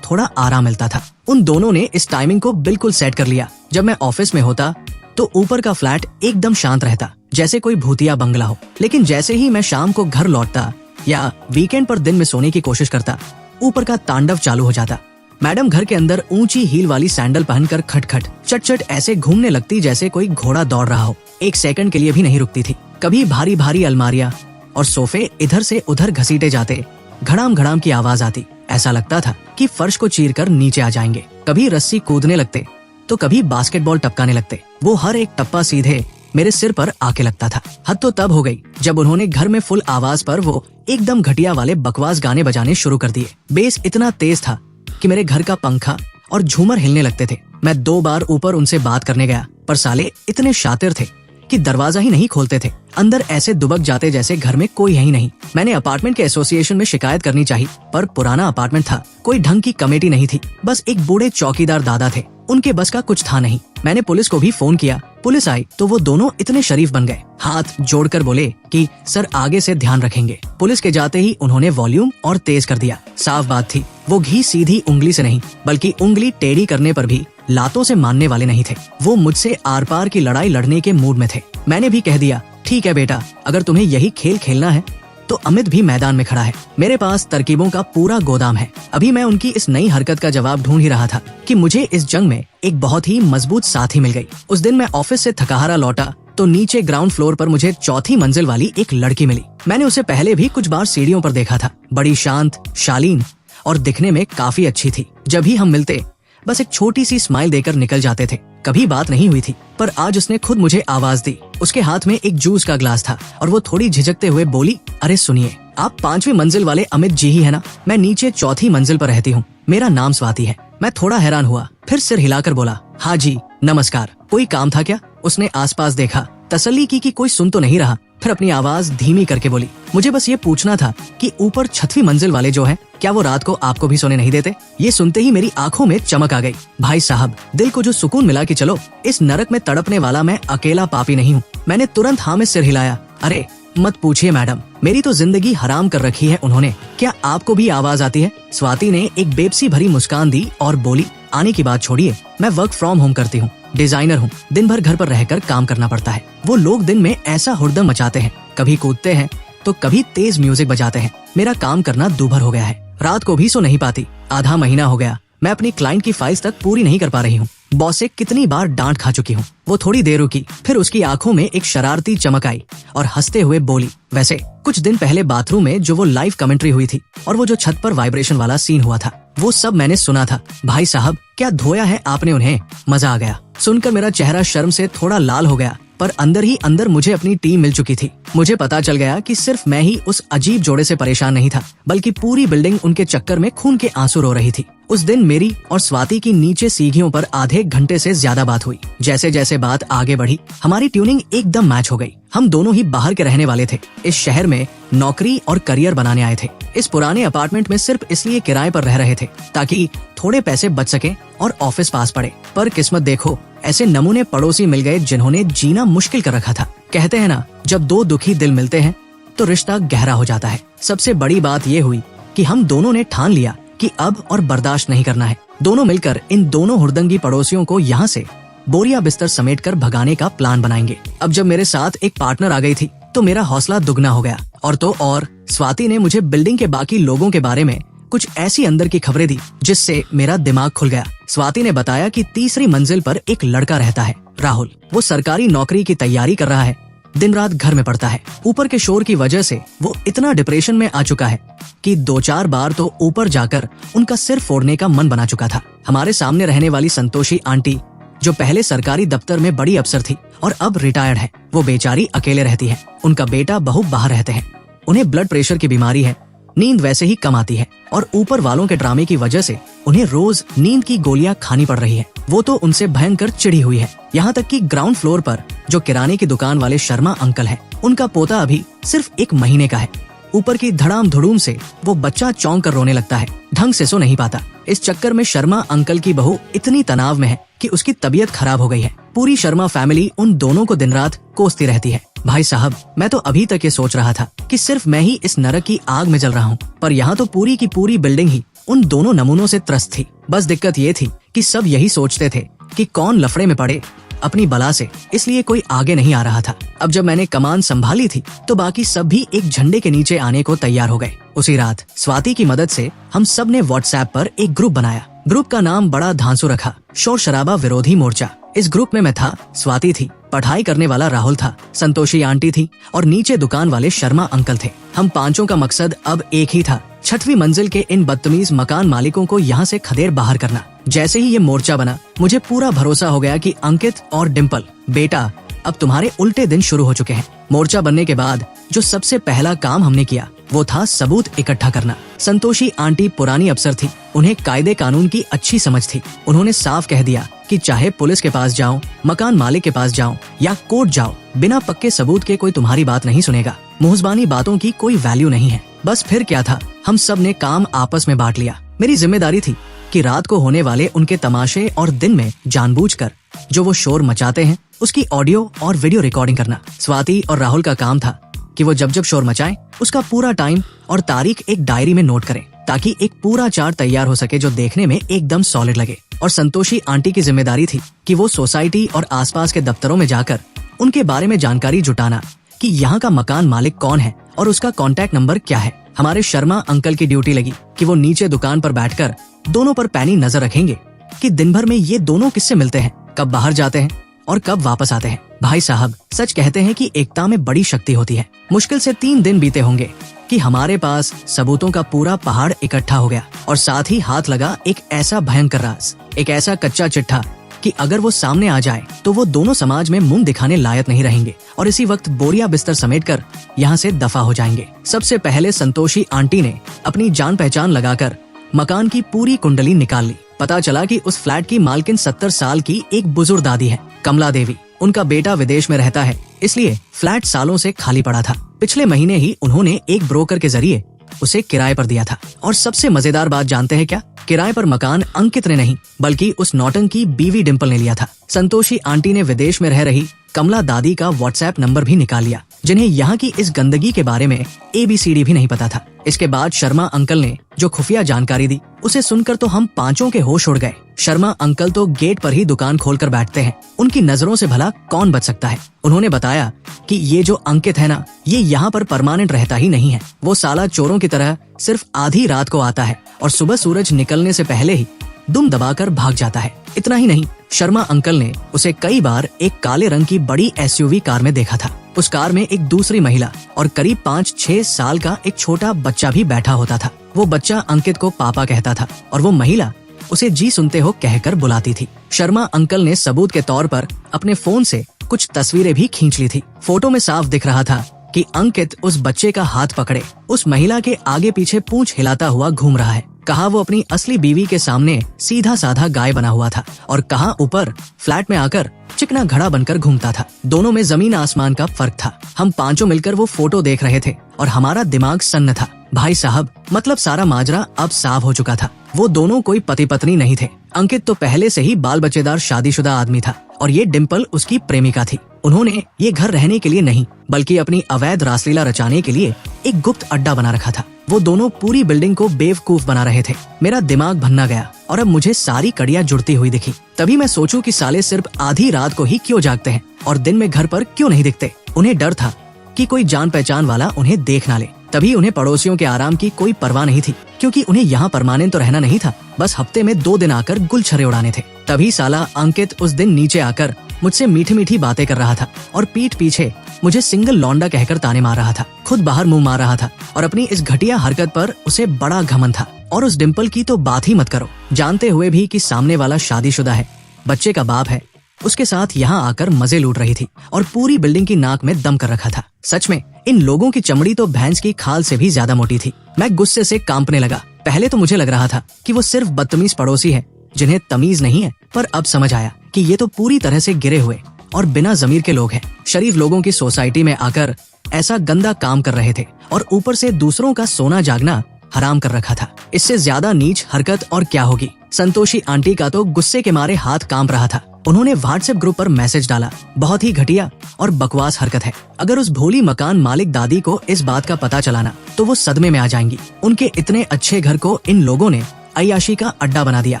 थोड़ा आराम मिलता था। उन दोनों ने इस टाइमिंग को बिल्कुल सेट कर लिया। जब मैं ऑफिस में होता तो ऊपर का फ्लैट एकदम शांत रहता, जैसे कोई भूतिया बंगला हो। लेकिन जैसे ही मैं शाम को घर लौटता या वीकेंड पर दिन में सोने की कोशिश करता, ऊपर का तांडव चालू हो जाता। मैडम घर के अंदर ऊंची हील वाली सैंडल पहनकर खटखट चट ऐसे घूमने लगती जैसे कोई घोड़ा दौड़ रहा हो। एक सेकंड के लिए भी नहीं रुकती थी। कभी भारी भारी अलमारियां और सोफे इधर से उधर घसीटे जाते, घड़ाम की आवाज आती। ऐसा लगता था कि फर्श को चीरकर नीचे आ जाएंगे। कभी रस्सी कूदने लगते तो कभी बास्केटबॉल टपकाने लगते। वो हर एक टप्पा सीधे मेरे सिर पर आके लगता था। हद तो तब हो गई जब उन्होंने घर में फुल आवाज पर वो एकदम घटिया वाले बकवास गाने बजाने शुरू कर दिए। बेस इतना तेज था कि मेरे घर का पंखा और झूमर हिलने लगते थे। मैं 2 बार ऊपर उनसे बात करने गया, पर साले इतने शातिर थे कि दरवाजा ही नहीं खोलते थे। अंदर ऐसे दुबक जाते जैसे घर में कोई है ही नहीं। मैंने अपार्टमेंट के एसोसिएशन में शिकायत करनी चाहिए, पर पुराना अपार्टमेंट था, कोई ढंग की कमेटी नहीं थी। बस एक बूढ़े चौकीदार दादा थे, उनके बस का कुछ था नहीं। मैंने पुलिस को भी फोन किया। पुलिस आई तो वो दोनों इतने शरीफ बन गए, हाथ जोड़कर बोले कि सर आगे से ध्यान रखेंगे। पुलिस के जाते ही उन्होंने वॉल्यूम और तेज कर दिया। साफ बात थी, वो घी सीधी उंगली से नहीं बल्कि उंगली टेढ़ी करने पर भी लातों से मानने वाले नहीं थे। वो मुझसे आर पार की लड़ाई लड़ने के मूड में थे। मैंने भी कह दिया, ठीक है बेटा, अगर तुम्हें यही खेल खेलना है तो अमित भी मैदान में खड़ा है। मेरे पास तरकीबों का पूरा गोदाम है। अभी मैं उनकी इस नई हरकत का जवाब ढूंढ ही रहा था कि मुझे इस जंग में एक बहुत ही मजबूत साथी मिल गई। उस दिन मैं ऑफिस से थकाहारा लौटा तो नीचे ग्राउंड फ्लोर पर मुझे 4थी मंजिल वाली एक लड़की मिली। मैंने उसे पहले भी कुछ बार सीढ़ियों पर देखा था। बड़ी शांत, शालीन और दिखने में काफी अच्छी थी। जब भी हम मिलते बस एक छोटी सी स्माइल देकर निकल जाते थे। कभी बात नहीं हुई थी, पर आज उसने खुद मुझे आवाज दी। उसके हाथ में एक जूस का ग्लास था और वो थोड़ी झिझकते हुए बोली, अरे सुनिए, आप 5वीं मंजिल वाले अमित जी ही है ना? मैं नीचे 4थी मंजिल पर रहती हूँ। मेरा नाम स्वाति है। मैं थोड़ा हैरान हुआ, फिर सिर हिलाकर बोला, हाँ जी नमस्कार। कोई काम था क्या? उसने आसपास देखा, तसल्ली की कि कोई सुन तो नहीं रहा, फिर अपनी आवाज धीमी करके बोली, मुझे बस ये पूछना था कि ऊपर 6वीं मंजिल वाले जो हैं, क्या वो रात को आपको भी सोने नहीं देते? ये सुनते ही मेरी आंखों में चमक आ गई। भाई साहब, दिल को जो सुकून मिला कि चलो इस नरक में तड़पने वाला मैं अकेला पापी नहीं हूँ। मैंने तुरंत हाँ में सिर हिलाया। अरे मत पूछिए मैडम, मेरी तो जिंदगी हराम कर रखी है उन्होंने। क्या आपको भी आवाज आती है? स्वाति ने एक बेबसी भरी मुस्कान दी और बोली, आने की बात छोड़िए, मैं वर्क फ्रॉम होम करती हूँ, डिजाइनर हूँ। दिन भर घर पर रहकर काम करना पड़ता है। वो लोग दिन में ऐसा हुड़दम मचाते हैं, कभी कूदते हैं तो कभी तेज म्यूजिक बजाते हैं। मेरा काम करना दूभर हो गया है। रात को भी सो नहीं पाती। आधा महीना हो गया मैं अपनी क्लाइंट की फाइल्स तक पूरी नहीं कर पा रही हूँ। बॉस से कितनी बार डांट खा चुकी हूँ। वो थोड़ी देर रुकी, फिर उसकी आंखों में एक शरारती चमक आई और हंसते हुए बोली, वैसे कुछ दिन पहले बाथरूम में जो वो लाइव कमेंट्री हुई थी और वो जो छत पर वाइब्रेशन वाला सीन हुआ था, वो सब मैंने सुना था। भाई साहब, क्या धोया है आपने उन्हें? मजा आ गया। सुनकर मेरा चेहरा शर्म से थोड़ा लाल हो गया, पर अंदर ही अंदर मुझे अपनी टीम मिल चुकी थी। मुझे पता चल गया कि सिर्फ मैं ही उस अजीब जोड़े से परेशान नहीं था, बल्कि पूरी बिल्डिंग उनके चक्कर में खून के आंसू रो रही थी। उस दिन मेरी और स्वाति की नीचे सीढ़ियों पर आधे घंटे से ज्यादा बात हुई। जैसे जैसे बात आगे बढ़ी, हमारी ट्यूनिंग एकदम मैच हो गई। हम दोनों ही बाहर के रहने वाले थे। इस शहर में नौकरी और करियर बनाने आए थे। इस पुराने अपार्टमेंट में सिर्फ इसलिए किराए पर रह रहे थे ताकि थोड़े पैसे बच सके और ऑफिस पास पड़े। पर किस्मत देखो, ऐसे नमूने पड़ोसी मिल गए जिन्होंने जीना मुश्किल कर रखा था। कहते हैं ना, जब दो दुखी दिल मिलते हैं तो रिश्ता गहरा हो जाता है। सबसे बड़ी बात ये हुई कि हम दोनों ने ठान लिया कि अब और बर्दाश्त नहीं करना है। दोनों मिलकर इन दोनों हुड़दंगी पड़ोसियों को यहाँ से बोरिया बिस्तर समेटकर भगाने का प्लान बनाएंगे। अब जब मेरे साथ एक पार्टनर आ गई थी तो मेरा हौसला दुगना हो गया। और तो और स्वाति ने मुझे बिल्डिंग के बाकी लोगों के बारे में कुछ ऐसी अंदर की खबरें दी जिससे मेरा दिमाग खुल गया। स्वाति ने बताया कि 3री मंजिल पर एक लड़का रहता है, राहुल। वो सरकारी नौकरी की तैयारी कर रहा है, दिन रात घर में पड़ता है। ऊपर के शोर की वजह से वो इतना डिप्रेशन में आ चुका है कि 2-4 बार तो ऊपर जाकर उनका सिर फोड़ने का मन बना चुका था। हमारे सामने रहने वाली संतोषी आंटी, जो पहले सरकारी दफ्तर में बड़ी अफसर थी और अब रिटायर्ड है, वो बेचारी अकेले रहती है। उनका बेटा बहू बाहर रहते हैं। उन्हें ब्लड प्रेशर की बीमारी है नींद वैसे ही कम आती है और ऊपर वालों के ड्रामे की वजह से उन्हें रोज नींद की गोलियां खानी पड़ रही है। वो तो उनसे भयंकर चिढ़ी हुई है। यहाँ तक कि ग्राउंड फ्लोर पर जो किराने की दुकान वाले शर्मा अंकल है, उनका पोता अभी सिर्फ 1 महीने का है। ऊपर की धड़ाम धुड़ूम से वो बच्चा चौंक कर रोने लगता है, ढंग से सो नहीं पाता। इस चक्कर में शर्मा अंकल की बहू इतनी तनाव में है कि उसकी तबीयत खराब हो गई है। पूरी शर्मा फैमिली उन दोनों को दिन रात कोसती रहती है। भाई साहब, मैं तो अभी तक ये सोच रहा था कि सिर्फ मैं ही इस नरक की आग में जल रहा हूँ, पर यहाँ तो पूरी की पूरी बिल्डिंग ही उन दोनों नमूनों से त्रस्त थी। बस दिक्कत ये थी कि सब यही सोचते थे कि कौन लफड़े में पड़े अपनी बला से, इसलिए कोई आगे नहीं आ रहा था। अब जब मैंने कमान संभाली थी तो बाकी सब भी एक झंडे के नीचे आने को तैयार हो गए। उसी रात स्वाति की मदद से हम सब ने व्हाट्सएप पर एक ग्रुप बनाया। ग्रुप का नाम बड़ा धांसू रखा, शोर शराबा विरोधी मोर्चा। इस ग्रुप में मैं था, स्वाति थी, पढ़ाई करने वाला राहुल था, संतोषी आंटी थी और नीचे दुकान वाले शर्मा अंकल थे। हम पांचों का मकसद अब एक ही था, 6वीं मंजिल के इन बदतमीज मकान मालिकों को यहाँ से खदेड़ बाहर करना। जैसे ही ये मोर्चा बना, मुझे पूरा भरोसा हो गया कि अंकित और डिम्पल, बेटा अब तुम्हारे उल्टे दिन शुरू हो चुके हैं। मोर्चा बनने के बाद जो सबसे पहला काम हमने किया वो था सबूत इकट्ठा करना। संतोषी आंटी पुरानी अफसर थी, उन्हें कायदे कानून की अच्छी समझ थी। उन्होंने साफ कह दिया कि चाहे पुलिस के पास जाओ, मकान मालिक के पास जाओ या कोर्ट जाओ, बिना पक्के सबूत के कोई तुम्हारी बात नहीं सुनेगा। मुहजबानी बातों की कोई वैल्यू नहीं है। बस फिर क्या था, हम सब ने काम आपस में बांट लिया। मेरी जिम्मेदारी थी कि रात को होने वाले उनके तमाशे और दिन में जानबूझकर जो वो शोर मचाते हैं उसकी ऑडियो और वीडियो रिकॉर्डिंग करना। स्वाति और राहुल का काम था कि वो जब जब शोर मचाएं उसका पूरा टाइम और तारीख एक डायरी में नोट करें, ताकि एक पूरा चार्ट तैयार हो सके जो देखने में एकदम सॉलिड लगे। और संतोषी आंटी की जिम्मेदारी थी कि वो सोसाइटी और आसपास के दफ्तरों में जाकर उनके बारे में जानकारी जुटाना कि यहाँ का मकान मालिक कौन है और उसका कॉन्टैक्ट नंबर क्या है। हमारे शर्मा अंकल की ड्यूटी लगी कि वो नीचे दुकान पर बैठकर दोनों पर पैनी नजर रखेंगे कि दिन भर में ये दोनों किससे मिलते हैं, कब बाहर जाते हैं और कब वापस आते हैं। भाई साहब, सच कहते हैं कि एकता में बड़ी शक्ति होती है। मुश्किल से 3 दिन बीते होंगे कि हमारे पास सबूतों का पूरा पहाड़ इकट्ठा हो गया और साथ ही हाथ लगा एक ऐसा भयंकर राज, एक ऐसा कच्चा चिट्ठा कि अगर वो सामने आ जाए तो वो दोनों समाज में मुंह दिखाने लायक नहीं रहेंगे और इसी वक्त बोरिया बिस्तर समेटकर यहाँ से दफा हो जाएंगे। सबसे पहले संतोषी आंटी ने अपनी जान पहचान लगाकर मकान की पूरी कुंडली निकाल ली। पता चला कि उस फ्लैट की मालकिन 70 साल की एक बुजुर्ग दादी है, कमला देवी। उनका बेटा विदेश में रहता है, इसलिए फ्लैट सालों से खाली पड़ा था। पिछले महीने ही उन्होंने एक ब्रोकर के जरिए उसे किराए पर दिया था। और सबसे मजेदार बात जानते हैं क्या? किराए पर मकान अंकित ने नहीं बल्कि उस नौटंकी बीवी डिम्पल ने लिया था। संतोषी आंटी ने विदेश में रह रही कमला दादी का व्हाट्सएप नंबर भी निकाल लिया, जिन्हें यहाँ की इस गंदगी के बारे में ABCD भी नहीं पता था। इसके बाद शर्मा अंकल ने जो खुफिया जानकारी दी उसे सुनकर तो हम पांचों के होश उड़ गए। शर्मा अंकल तो गेट पर ही दुकान खोलकर बैठते हैं, उनकी नजरों से भला कौन बच सकता है। उन्होंने बताया कि ये जो अंकित है ना, ये यहाँ पर परमानेंट रहता ही नहीं है। वो साला चोरों की तरह सिर्फ आधी रात को आता है और सुबह सूरज निकलने से पहले ही दुम दबाकर भाग जाता है। इतना ही नहीं, शर्मा अंकल ने उसे कई बार एक काले रंग की बड़ी SUV कार में देखा था। उस कार में एक दूसरी महिला और करीब 5-6 साल का एक छोटा बच्चा भी बैठा होता था। वो बच्चा अंकित को पापा कहता था और वो महिला उसे जी सुनते हो कहकर बुलाती थी। शर्मा अंकल ने सबूत के तौर पर अपने फोन से कुछ तस्वीरें भी खींच ली थी। फोटो में साफ दिख रहा था कि अंकित उस बच्चे का हाथ पकड़े उस महिला के आगे पीछे पूंछ हिलाता हुआ घूम रहा है। कहा वो अपनी असली बीवी के सामने सीधा साधा गाय बना हुआ था और कहा ऊपर फ्लैट में आकर चिकना घड़ा बनकर घूमता था। दोनों में जमीन आसमान का फर्क था। हम पांचों मिलकर वो फोटो देख रहे थे और हमारा दिमाग सन्न था। भाई साहब, मतलब सारा माजरा अब साफ हो चुका था। वो दोनों कोई पति पत्नी नहीं थे। अंकित तो पहले से ही बाल बच्चेदार शादीशुदा आदमी था और ये डिम्पल उसकी प्रेमिका थी। उन्होंने ये घर रहने के लिए नहीं बल्कि अपनी अवैध रासलीला रचाने के लिए एक गुप्त अड्डा बना रखा था। वो दोनों पूरी बिल्डिंग को बेवकूफ बना रहे थे। मेरा दिमाग भन्ना गया और अब मुझे सारी कड़ियां जुड़ती हुई दिखी। तभी मैं सोचूं कि साले सिर्फ आधी रात को ही क्यों जागते हैं और दिन में घर पर क्यों नहीं दिखते। उन्हें डर था कि कोई जान पहचान वाला उन्हें देख ना ले। तभी उन्हें पड़ोसियों के आराम की कोई परवाह नहीं थी, क्योंकि उन्हें यहाँ परमानेंट तो रहना नहीं था, बस हफ्ते में 2 दिन आकर गुलछरे उड़ाने थे। तभी साला अंकित उस दिन नीचे आकर मुझसे मीठी मीठी बातें कर रहा था और पीठ पीछे मुझे सिंगल लौंडा कहकर ताने मार रहा था। खुद बाहर मुंह मार रहा था और अपनी इस घटिया हरकत पर उसे बड़ा घमंड था। और उस डिम्पल की तो बात ही मत करो, जानते हुए भी कि सामने वाला शादीशुदा है, बच्चे का बाप है उसके साथ यहाँ आकर मजे लूट रही थी और पूरी बिल्डिंग की नाक में दम कर रखा था। सच में इन लोगों की चमड़ी तो भैंस की खाल से भी ज्यादा मोटी थी। मैं गुस्से से कांपने लगा। पहले तो मुझे लग रहा था कि वो सिर्फ बदतमीज पड़ोसी है जिन्हें तमीज नहीं है, पर अब समझ आया कि ये तो पूरी तरह से गिरे हुए और बिना जमीर के लोग हैं। शरीफ लोगों की सोसाइटी में आकर ऐसा गंदा काम कर रहे थे और ऊपर से दूसरों का सोना जागना हराम कर रखा था। इससे ज्यादा नीच हरकत और क्या होगी। संतोषी आंटी का तो गुस्से के मारे हाथ कांप रहा था। उन्होंने व्हाट्सएप ग्रुप पर मैसेज डाला, बहुत ही घटिया और बकवास हरकत है। अगर उस भोली मकान मालिक दादी को इस बात का पता चलाना तो वो सदमे में आ जाएंगी। उनके इतने अच्छे घर को इन लोगों ने अय्याशी का अड्डा बना दिया।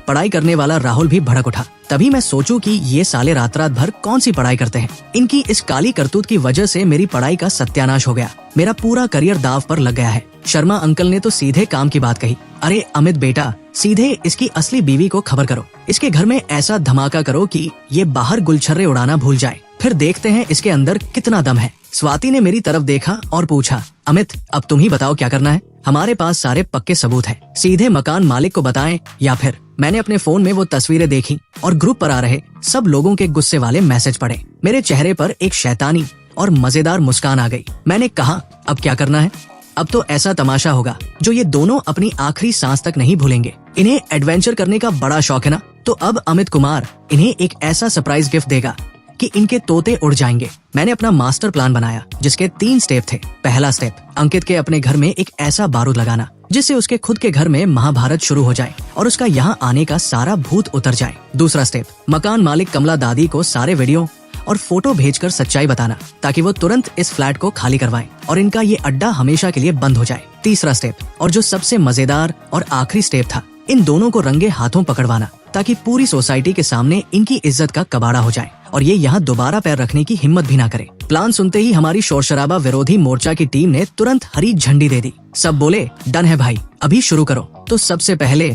पढ़ाई करने वाला राहुल भी भड़क उठा। तभी मैं सोचूं कि ये साले रात रात भर कौन सी पढ़ाई करते हैं। इनकी इस काली करतूत की वजह से मेरी पढ़ाई का सत्यानाश हो गया। मेरा पूरा करियर दाव पर लग गया है। शर्मा अंकल ने तो सीधे काम की बात कही। अरे अमित बेटा, सीधे इसकी असली बीवी को खबर करो। इसके घर में ऐसा धमाका करो कि ये बाहर गुलछर्रे उड़ाना भूल जाए। फिर देखते हैं इसके अंदर कितना दम है। स्वाति ने मेरी तरफ देखा और पूछा, अमित अब तुम ही बताओ क्या करना है। हमारे पास सारे पक्के सबूत हैं। सीधे मकान मालिक को बताएं या फिर। मैंने अपने फोन में वो तस्वीरें देखी और ग्रुप पर आ रहे सब लोगों के गुस्से वाले मैसेज पढ़े। मेरे चेहरे पर एक शैतानी और मजेदार मुस्कान आ गई। मैंने कहा, अब क्या करना है? अब तो ऐसा तमाशा होगा जो ये दोनों अपनी आखिरी सांस तक नहीं भूलेंगे। इन्हें एडवेंचर करने का बड़ा शौक है ना, तो अब अमित कुमार इन्हें एक ऐसा सरप्राइज गिफ्ट देगा कि इनके तोते उड़ जाएंगे। मैंने अपना मास्टर प्लान बनाया जिसके 3 स्टेप थे। पहला स्टेप, अंकित के अपने घर में एक ऐसा बारूद लगाना जिससे उसके खुद के घर में महाभारत शुरू हो जाए और उसका यहाँ आने का सारा भूत उतर जाए। दूसरा स्टेप, मकान मालिक कमला दादी को सारे वीडियो और फोटो भेजकर सच्चाई बताना ताकि वो तुरंत इस फ्लैट को खाली करवाएं और इनका ये अड्डा हमेशा के लिए बंद हो जाए। तीसरा स्टेप और जो सबसे मजेदार और आखिरी स्टेप था, इन दोनों को रंगे हाथों पकड़वाना ताकि पूरी सोसाइटी के सामने इनकी इज्जत का कबाड़ा हो जाए और ये यहाँ दोबारा पैर रखने की हिम्मत भी ना करे। प्लान सुनते ही हमारी शोर शराबा विरोधी मोर्चा की टीम ने तुरंत हरी झंडी दे दी। सब बोले, डन है भाई, अभी शुरू करो। तो सबसे पहले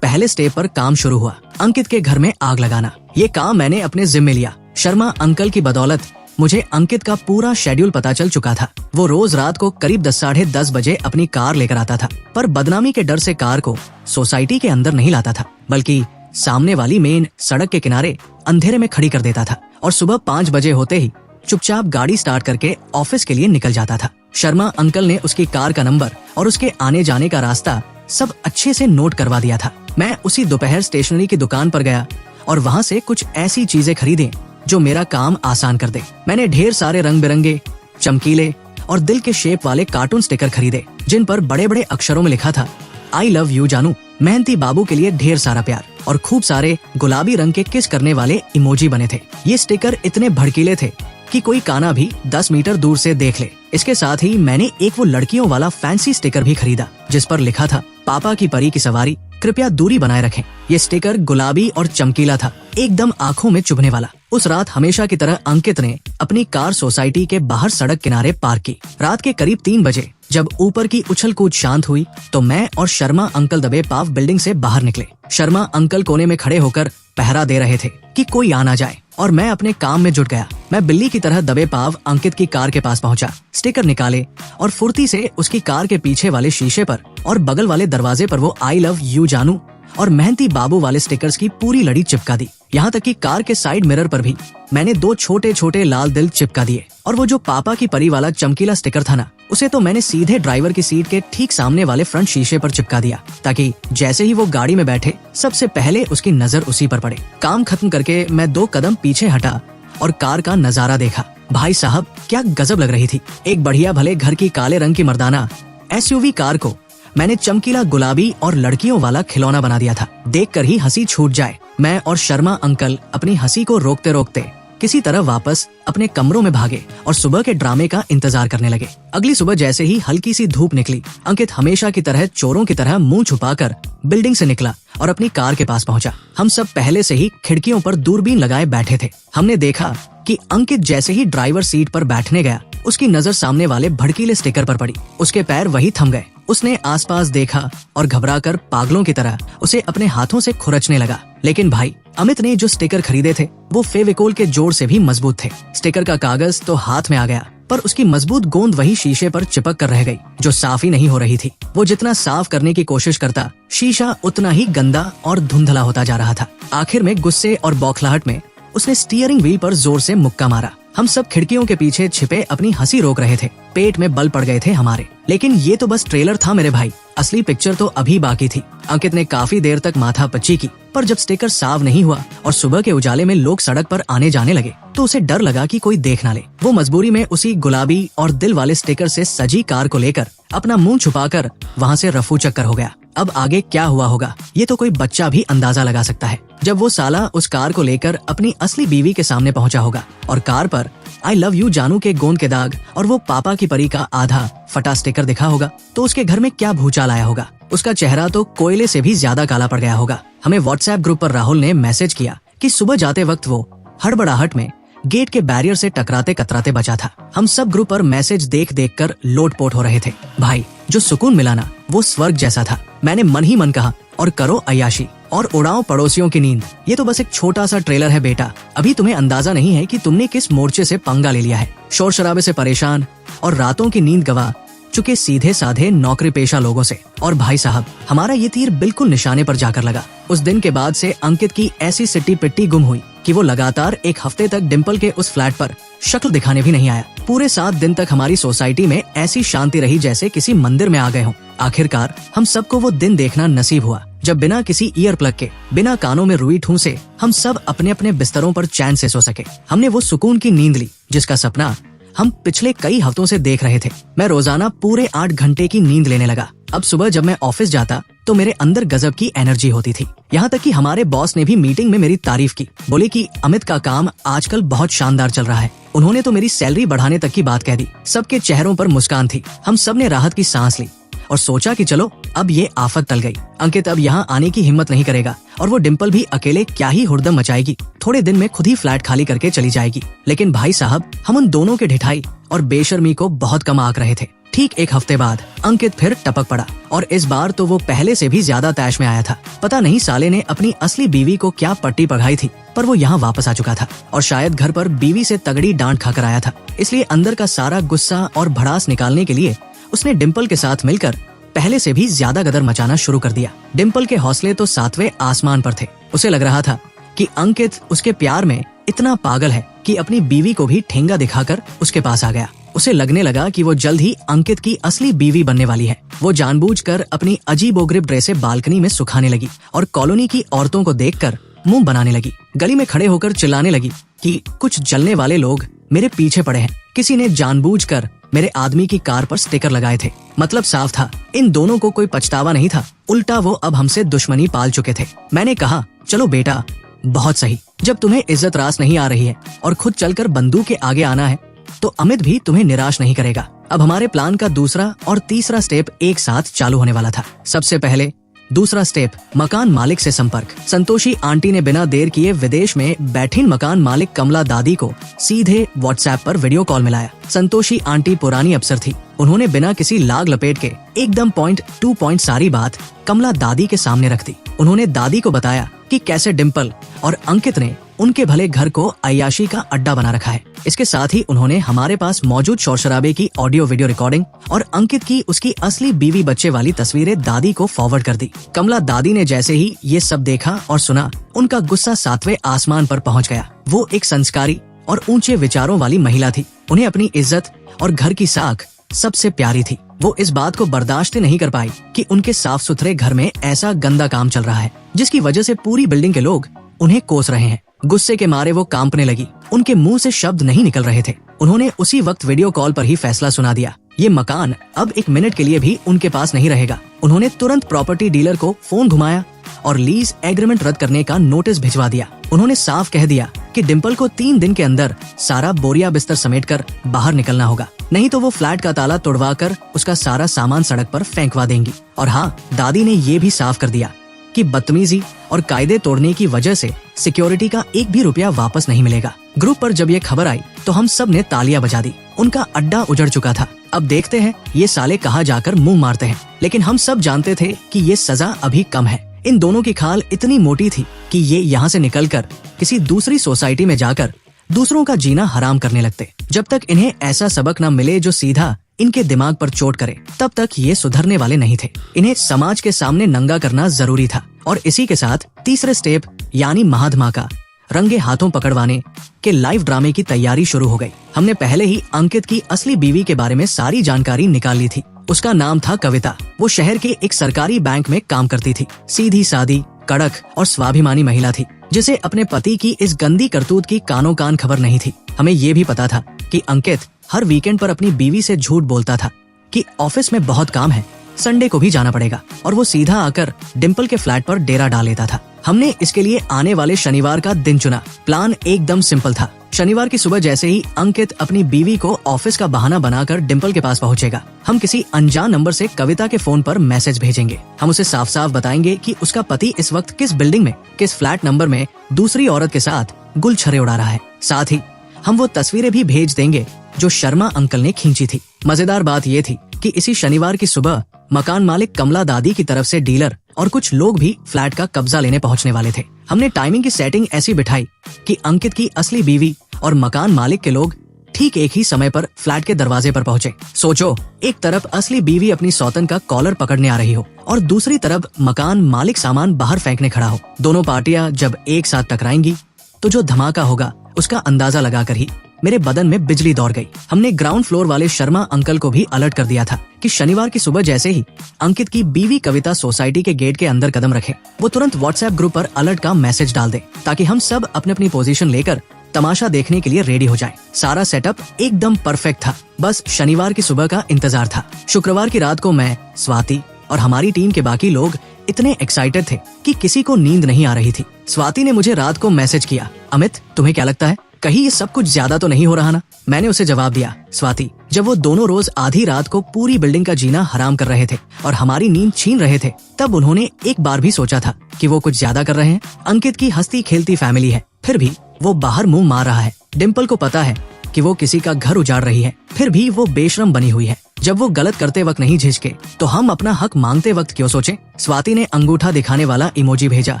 स्टेप पर काम शुरू हुआ, अंकित के घर में आग लगाना। ये काम मैंने अपने जिम्मे लिया। शर्मा अंकल की बदौलत मुझे अंकित का पूरा शेड्यूल पता चल चुका था। वो रोज रात को करीब 10 साढ़े 10 बजे अपनी कार लेकर आता था, पर बदनामी के डर से कार को सोसाइटी के अंदर नहीं लाता था, बल्कि सामने वाली मेन सड़क के किनारे अंधेरे में खड़ी कर देता था और सुबह 5 बजे होते ही चुपचाप गाड़ी स्टार्ट करके ऑफिस के लिए निकल जाता था। शर्मा अंकल ने उसकी कार का नंबर और उसके आने जाने का रास्ता सब अच्छे से नोट करवा दिया था। मैं उसी दोपहर स्टेशनरी की दुकान पर गया और वहाँ से कुछ ऐसी चीजें खरीदे जो मेरा काम आसान कर दे। मैंने ढेर सारे रंग बिरंगे, चमकीले और दिल के शेप वाले कार्टून स्टिकर खरीदे जिन पर बड़े बड़े अक्षरों में लिखा था, आई लव यू जानू। मेहनती बाबू के लिए ढेर सारा प्यार और खूब सारे गुलाबी रंग के किस करने वाले इमोजी बने थे। ये स्टिकर इतने भड़कीले थे कि कोई काना भी 10 मीटर दूर से देख ले। इसके साथ ही मैंने एक वो लड़कियों वाला फैंसी स्टिकर भी खरीदा जिस पर लिखा था, पापा की परी की सवारी, कृपया दूरी बनाए रखें। ये स्टिकर गुलाबी और चमकीला था, एकदम आंखों में चुभने वाला। उस रात हमेशा की तरह अंकित ने अपनी कार सोसाइटी के बाहर सड़क किनारे पार्क की। रात के करीब 3 बजे जब ऊपर की उछल कूद शांत हुई तो मैं और शर्मा अंकल दबे पाव बिल्डिंग से बाहर निकले। शर्मा अंकल कोने में खड़े होकर पहरा दे रहे थे कि कोई आ ना जाए और मैं अपने काम में जुट गया। मैं बिल्ली की तरह दबे पाव अंकित की कार के पास पहुंचा, स्टिकर निकाले और फुर्ती से उसकी कार के पीछे वाले शीशे पर और बगल वाले दरवाजे पर वो आई लव यू जानू और मेहनती बाबू वाले स्टिकर्स की पूरी लड़ी चिपका दी। यहाँ तक कि कार के साइड मिरर पर भी मैंने 2 छोटे छोटे लाल दिल चिपका दिए और वो जो पापा की परी वाला चमकीला स्टिकर था ना, उसे तो मैंने सीधे ड्राइवर की सीट के ठीक सामने वाले फ्रंट शीशे पर चिपका दिया ताकि जैसे ही वो गाड़ी में बैठे सबसे पहले उसकी नजर उसी पर पड़े। काम खत्म करके मैं 2 कदम पीछे हटा और कार का नजारा देखा। भाई साहब क्या गजब लग रही थी। एक बढ़िया भले घर की काले रंग की मर्दाना SUV कार को मैंने चमकीला गुलाबी और लड़कियों वाला खिलौना बना दिया था। देखकर ही हंसी छूट जाए। मैं और शर्मा अंकल अपनी हंसी को रोकते रोकते किसी तरह वापस अपने कमरों में भागे और सुबह के ड्रामे का इंतजार करने लगे। अगली सुबह जैसे ही हल्की सी धूप निकली, अंकित हमेशा की तरह चोरों की तरह मुंह छुपाकर बिल्डिंग से निकला और अपनी कार के पास पहुंचा। हम सब पहले से ही खिड़कियों पर दूरबीन लगाए बैठे थे। हमने देखा कि अंकित जैसे ही ड्राइवर सीट पर बैठने गया, उसकी नजर सामने वाले भड़कीले स्टिकर पर पड़ी। उसके पैर वही थम गए। उसने आसपास देखा और घबराकर पागलों की तरह उसे अपने हाथों से खुरचने लगा। लेकिन भाई, अमित ने जो स्टिकर खरीदे थे वो फेविकोल के जोड़ से भी मजबूत थे। स्टिकर का कागज तो हाथ में आ गया, पर उसकी मजबूत गोंद वही शीशे पर चिपक कर रह गई, जो साफ ही नहीं हो रही थी। वो जितना साफ करने की कोशिश करता, शीशा उतना ही गंदा और धुंधला होता जा रहा था। आखिर में गुस्से और बौखलाहट में उसने स्टीयरिंग व्हील पर जोर से मुक्का मारा। हम सब खिड़कियों के पीछे छिपे अपनी हंसी रोक रहे थे। पेट में बल पड़ गए थे हमारे। लेकिन ये तो बस ट्रेलर था मेरे भाई, असली पिक्चर तो अभी बाकी थी। अंकित ने काफी देर तक माथा पच्ची की, पर जब स्टिकर साफ नहीं हुआ और सुबह के उजाले में लोग सड़क पर आने जाने लगे तो उसे डर लगा कि कोई देख ना ले। वो मजबूरी में उसी गुलाबी और दिल वाले स्टिकर से सजी कार को लेकर अपना मुंह छुपाकर वहाँ से रफू चक्कर हो गया। अब आगे क्या हुआ होगा ये तो कोई बच्चा भी अंदाजा लगा सकता है। जब वो साला उस कार को लेकर अपनी असली बीवी के सामने पहुंचा होगा और कार पर आई लव यू जानू के गोंद के दाग और वो पापा की परी का आधा फटा स्टिकर दिखा होगा तो उसके घर में क्या भूचाल आया होगा। उसका चेहरा तो कोयले से भी ज्यादा काला पड़ गया होगा। हमें व्हाट्सएप ग्रुप पर राहुल ने मैसेज किया कि सुबह जाते वक्त वो हड़बड़ाहट में गेट के बैरियर से टकराते कतराते बचा था। हम सब ग्रुप पर मैसेज देख देख कर लोटपोट हो रहे थे। भाई जो सुकून मिला ना वो स्वर्ग जैसा था। मैंने मन ही मन कहा और करो अय्याशी और उड़ाओ पड़ोसियों की नींद। ये तो बस एक छोटा सा ट्रेलर है बेटा, अभी तुम्हें अंदाजा नहीं है कि तुमने किस मोर्चे से पंगा ले लिया है। शोर शराबे से परेशान और रातों की नींद गवा चुके सीधे साधे नौकरी पेशा लोगों से। और भाई साहब हमारा ये तीर बिल्कुल निशाने पर जाकर लगा। उस दिन के बाद से अंकित की ऐसी सिट्टी पिट्टी गुम हुई कि वो लगातार एक हफ्ते तक डिम्पल के उस फ्लैट पर शक्ल दिखाने भी नहीं आया। पूरे 7 दिन तक हमारी सोसाइटी में ऐसी शांति रही जैसे किसी मंदिर में आ गए हों। आखिरकार हम सबको वो दिन देखना नसीब हुआ जब बिना किसी ईयर प्लग के, बिना कानों में रुई ठूंसे हम सब अपने अपने बिस्तरों पर चैन से सो सके। हमने वो सुकून की नींद ली जिसका सपना हम पिछले कई हफ्तों से देख रहे थे। मैं रोजाना पूरे 8 घंटे की नींद लेने लगा। अब सुबह जब मैं ऑफिस जाता तो मेरे अंदर गजब की एनर्जी होती थी। यहाँ तक कि हमारे बॉस ने भी मीटिंग में मेरी तारीफ की। बोले कि अमित का काम आजकल बहुत शानदार चल रहा है। उन्होंने तो मेरी सैलरी बढ़ाने तक की बात कह दी। सबके चेहरों पर मुस्कान थी। हम सब ने राहत की सांस ली और सोचा कि चलो अब ये आफत टल गई। अंकित अब यहाँ आने की हिम्मत नहीं करेगा और वो डिम्पल भी अकेले क्या ही हुड़दम मचाएगी। थोड़े दिन में खुद ही फ्लैट खाली करके चली जाएगी। लेकिन भाई साहब हम उन दोनों के ढिठाई और बेशर्मी को बहुत कम आंक रहे थे। ठीक 1 हफ्ते बाद अंकित फिर टपक पड़ा और इस बार तो वो पहले से भी ज्यादा तैश में आया था। पता नहीं साले ने अपनी असली बीवी को क्या पट्टी पढ़ाई थी, पर वो यहाँ वापस आ चुका था और शायद घर पर बीवी से तगड़ी डांट खाकर आया था। इसलिए अंदर का सारा गुस्सा और भड़ास निकालने के लिए उसने डिम्पल के साथ मिलकर पहले से भी ज्यादा गदर मचाना शुरू कर दिया। डिम्पल के हौसले तो 7वें आसमान पर थे। उसे लग रहा था कि अंकित उसके प्यार में इतना पागल है कि अपनी बीवी को भी ठेंगा दिखाकर उसके पास आ गया। उसे लगने लगा कि वो जल्द ही अंकित की असली बीवी बनने वाली है। वो जानबूझकर अपनी अजीबोगरीब ड्रेसें बालकनी में सुखाने लगी और कॉलोनी की औरतों को देखकर मुंह बनाने लगी। गली में खड़े होकर चिल्लाने लगी कि कुछ जलने वाले लोग मेरे पीछे पड़े हैं। किसी ने जानबूझकर मेरे आदमी की कार पर स्टिकर लगाए थे। मतलब साफ था इन दोनों को कोई पछतावा नहीं था, उल्टा वो अब हमसे दुश्मनी पाल चुके थे। मैंने कहा चलो बेटा बहुत सही, जब तुम्हें इज्जत रास नहीं आ रही है और खुद चलकर बंदूक के आगे आना है तो अमित भी तुम्हें निराश नहीं करेगा। अब हमारे प्लान का दूसरा और तीसरा स्टेप एक साथ चालू होने वाला था। सबसे पहले दूसरा स्टेप, मकान मालिक से संपर्क। संतोषी आंटी ने बिना देर किए विदेश में बैठी मकान मालिक कमला दादी को सीधे व्हाट्सएप पर वीडियो कॉल मिलाया। संतोषी आंटी पुरानी अफसर थी। उन्होंने बिना किसी लाग लपेट के एकदम पॉइंट टू पॉइंट सारी बात कमला दादी के सामने रख दी। उन्होंने दादी को बताया कि कैसे डिम्पल और अंकित ने उनके भले घर को अय्याशी का अड्डा बना रखा है। इसके साथ ही उन्होंने हमारे पास मौजूद शोर शराबे की ऑडियो वीडियो रिकॉर्डिंग और अंकित की उसकी असली बीवी बच्चे वाली तस्वीरें दादी को फॉरवर्ड कर दी। कमला दादी ने जैसे ही ये सब देखा और सुना, उनका गुस्सा 7वें आसमान पर पहुंच गया। वो एक संस्कारी और ऊंचे विचारों वाली महिला थी। उन्हें अपनी इज्जत और घर की साख सबसे प्यारी थी। वो इस बात को बर्दाश्त नहीं कर पाई कि उनके साफ सुथरे घर में ऐसा गंदा काम चल रहा है जिसकी वजह से पूरी बिल्डिंग के लोग उन्हें कोस रहे हैं। गुस्से के मारे वो कांपने लगी। उनके मुंह से शब्द नहीं निकल रहे थे। उन्होंने उसी वक्त वीडियो कॉल पर ही फैसला सुना दिया। ये मकान अब 1 मिनट के लिए भी उनके पास नहीं रहेगा। उन्होंने तुरंत प्रॉपर्टी डीलर को फोन घुमाया और लीज एग्रीमेंट रद्द करने का नोटिस भिजवा दिया। उन्होंने साफ कह दिया कि डिम्पल को 3 दिन के अंदर सारा बोरिया बिस्तर समेटकर बाहर निकलना होगा, नहीं तो वो फ्लैट का ताला तोड़वा कर उसका सारा सामान सड़क पर फेंकवा देंगी। और हाँ, दादी ने ये भी साफ कर दिया कि बदतमीजी और कायदे तोड़ने की वजह से सिक्योरिटी का 1 भी रुपया वापस नहीं मिलेगा। ग्रुप पर जब ये खबर आई तो हम सब ने तालियां बजा दी। उनका अड्डा उजड़ चुका था। अब देखते हैं ये साले कहाँ जाकर मुंह मारते हैं। लेकिन हम सब जानते थे कि ये सजा अभी कम है। इन दोनों की खाल इतनी मोटी थी कि ये यहाँ से निकलकर किसी दूसरी सोसाइटी में जाकर दूसरों का जीना हराम करने लगते। जब तक इन्हें ऐसा सबक न मिले जो सीधा इनके दिमाग पर चोट करे, तब तक ये सुधरने वाले नहीं थे। इन्हें समाज के सामने नंगा करना जरूरी था। और इसी के साथ तीसरे स्टेप यानी महाधमाका रंगे हाथों पकड़वाने के लाइव ड्रामे की तैयारी शुरू हो गई। हमने पहले ही अंकित की असली बीवी के बारे में सारी जानकारी निकाल ली थी। उसका नाम था कविता। वो शहर के एक सरकारी बैंक में काम करती थी। सीधी सादी, कड़क और स्वाभिमानी महिला थी, जिसे अपने पति की इस गंदी करतूत की कानों कान खबर नहीं थी। हमें ये भी पता था कि अंकित हर वीकेंड पर अपनी बीवी से झूठ बोलता था कि ऑफिस में बहुत काम है, संडे को भी जाना पड़ेगा, और वो सीधा आकर डिम्पल के फ्लैट पर डेरा डाल लेता था। हमने इसके लिए आने वाले शनिवार का दिन चुना। प्लान एकदम सिंपल था। शनिवार की सुबह जैसे ही अंकित अपनी बीवी को ऑफिस का बहाना बनाकर डिम्पल के पास पहुंचेगा, हम किसी अनजान नंबर से कविता के फोन पर मैसेज भेजेंगे। हम उसे साफ साफ बताएंगे कि उसका पति इस वक्त किस बिल्डिंग में, किस फ्लैट नंबर में दूसरी औरत के साथ गुलछरे उड़ा रहा है। साथ ही हम वो तस्वीरें भी भेज देंगे जो शर्मा अंकल ने खींची थी। मजेदार बात ये थी कि इसी शनिवार की सुबह मकान मालिक कमला दादी की तरफ से डीलर और कुछ लोग भी फ्लैट का कब्जा लेने पहुंचने वाले थे। हमने टाइमिंग की सेटिंग ऐसी बिठाई कि अंकित की असली बीवी और मकान मालिक के लोग ठीक एक ही समय पर फ्लैट के दरवाजे पर पहुंचे। सोचो, एक तरफ असली बीवी अपनी सौतन का कॉलर पकड़ने आ रही हो और दूसरी तरफ मकान मालिक सामान बाहर फेंकने खड़ा हो। दोनों पार्टियां जब एक साथ टकराएंगी तो जो धमाका होगा उसका अंदाजा लगाकर ही मेरे बदन में बिजली दौड़ गई। हमने ग्राउंड फ्लोर वाले शर्मा अंकल को भी अलर्ट कर दिया था कि शनिवार की सुबह जैसे ही अंकित की बीवी कविता सोसाइटी के गेट के अंदर कदम रखे, वो तुरंत व्हाट्सएप ग्रुप पर अलर्ट का मैसेज डाल दे, ताकि हम सब अपनी अपनी पोजीशन लेकर तमाशा देखने के लिए रेडी हो जाएं। सारा सेटअप एकदम परफेक्ट था। बस शनिवार की सुबह का इंतजार था। शुक्रवार की रात को मैं, स्वाति और हमारी टीम के बाकी लोग इतने एक्साइटेड थे कि किसी को नींद नहीं आ रही थी। स्वाति ने मुझे रात को मैसेज किया, अमित तुम्हें क्या लगता है, कहीं ये सब कुछ ज्यादा तो नहीं हो रहा ना? मैंने उसे जवाब दिया, स्वाति, जब वो दोनों रोज आधी रात को पूरी बिल्डिंग का जीना हराम कर रहे थे और हमारी नींद छीन रहे थे, तब उन्होंने एक बार भी सोचा था कि वो कुछ ज्यादा कर रहे हैं? अंकित की हंसती खेलती फैमिली है, फिर भी वो बाहर मुंह मार रहा है। डिम्पल को पता है कि वो किसी का घर उजाड़ रही है, फिर भी वो बेशरम बनी हुई है। जब वो गलत करते वक्त नहीं झिझके तो हम अपना हक मांगते वक्त क्यों सोचें? स्वाति ने अंगूठा दिखाने वाला इमोजी भेजा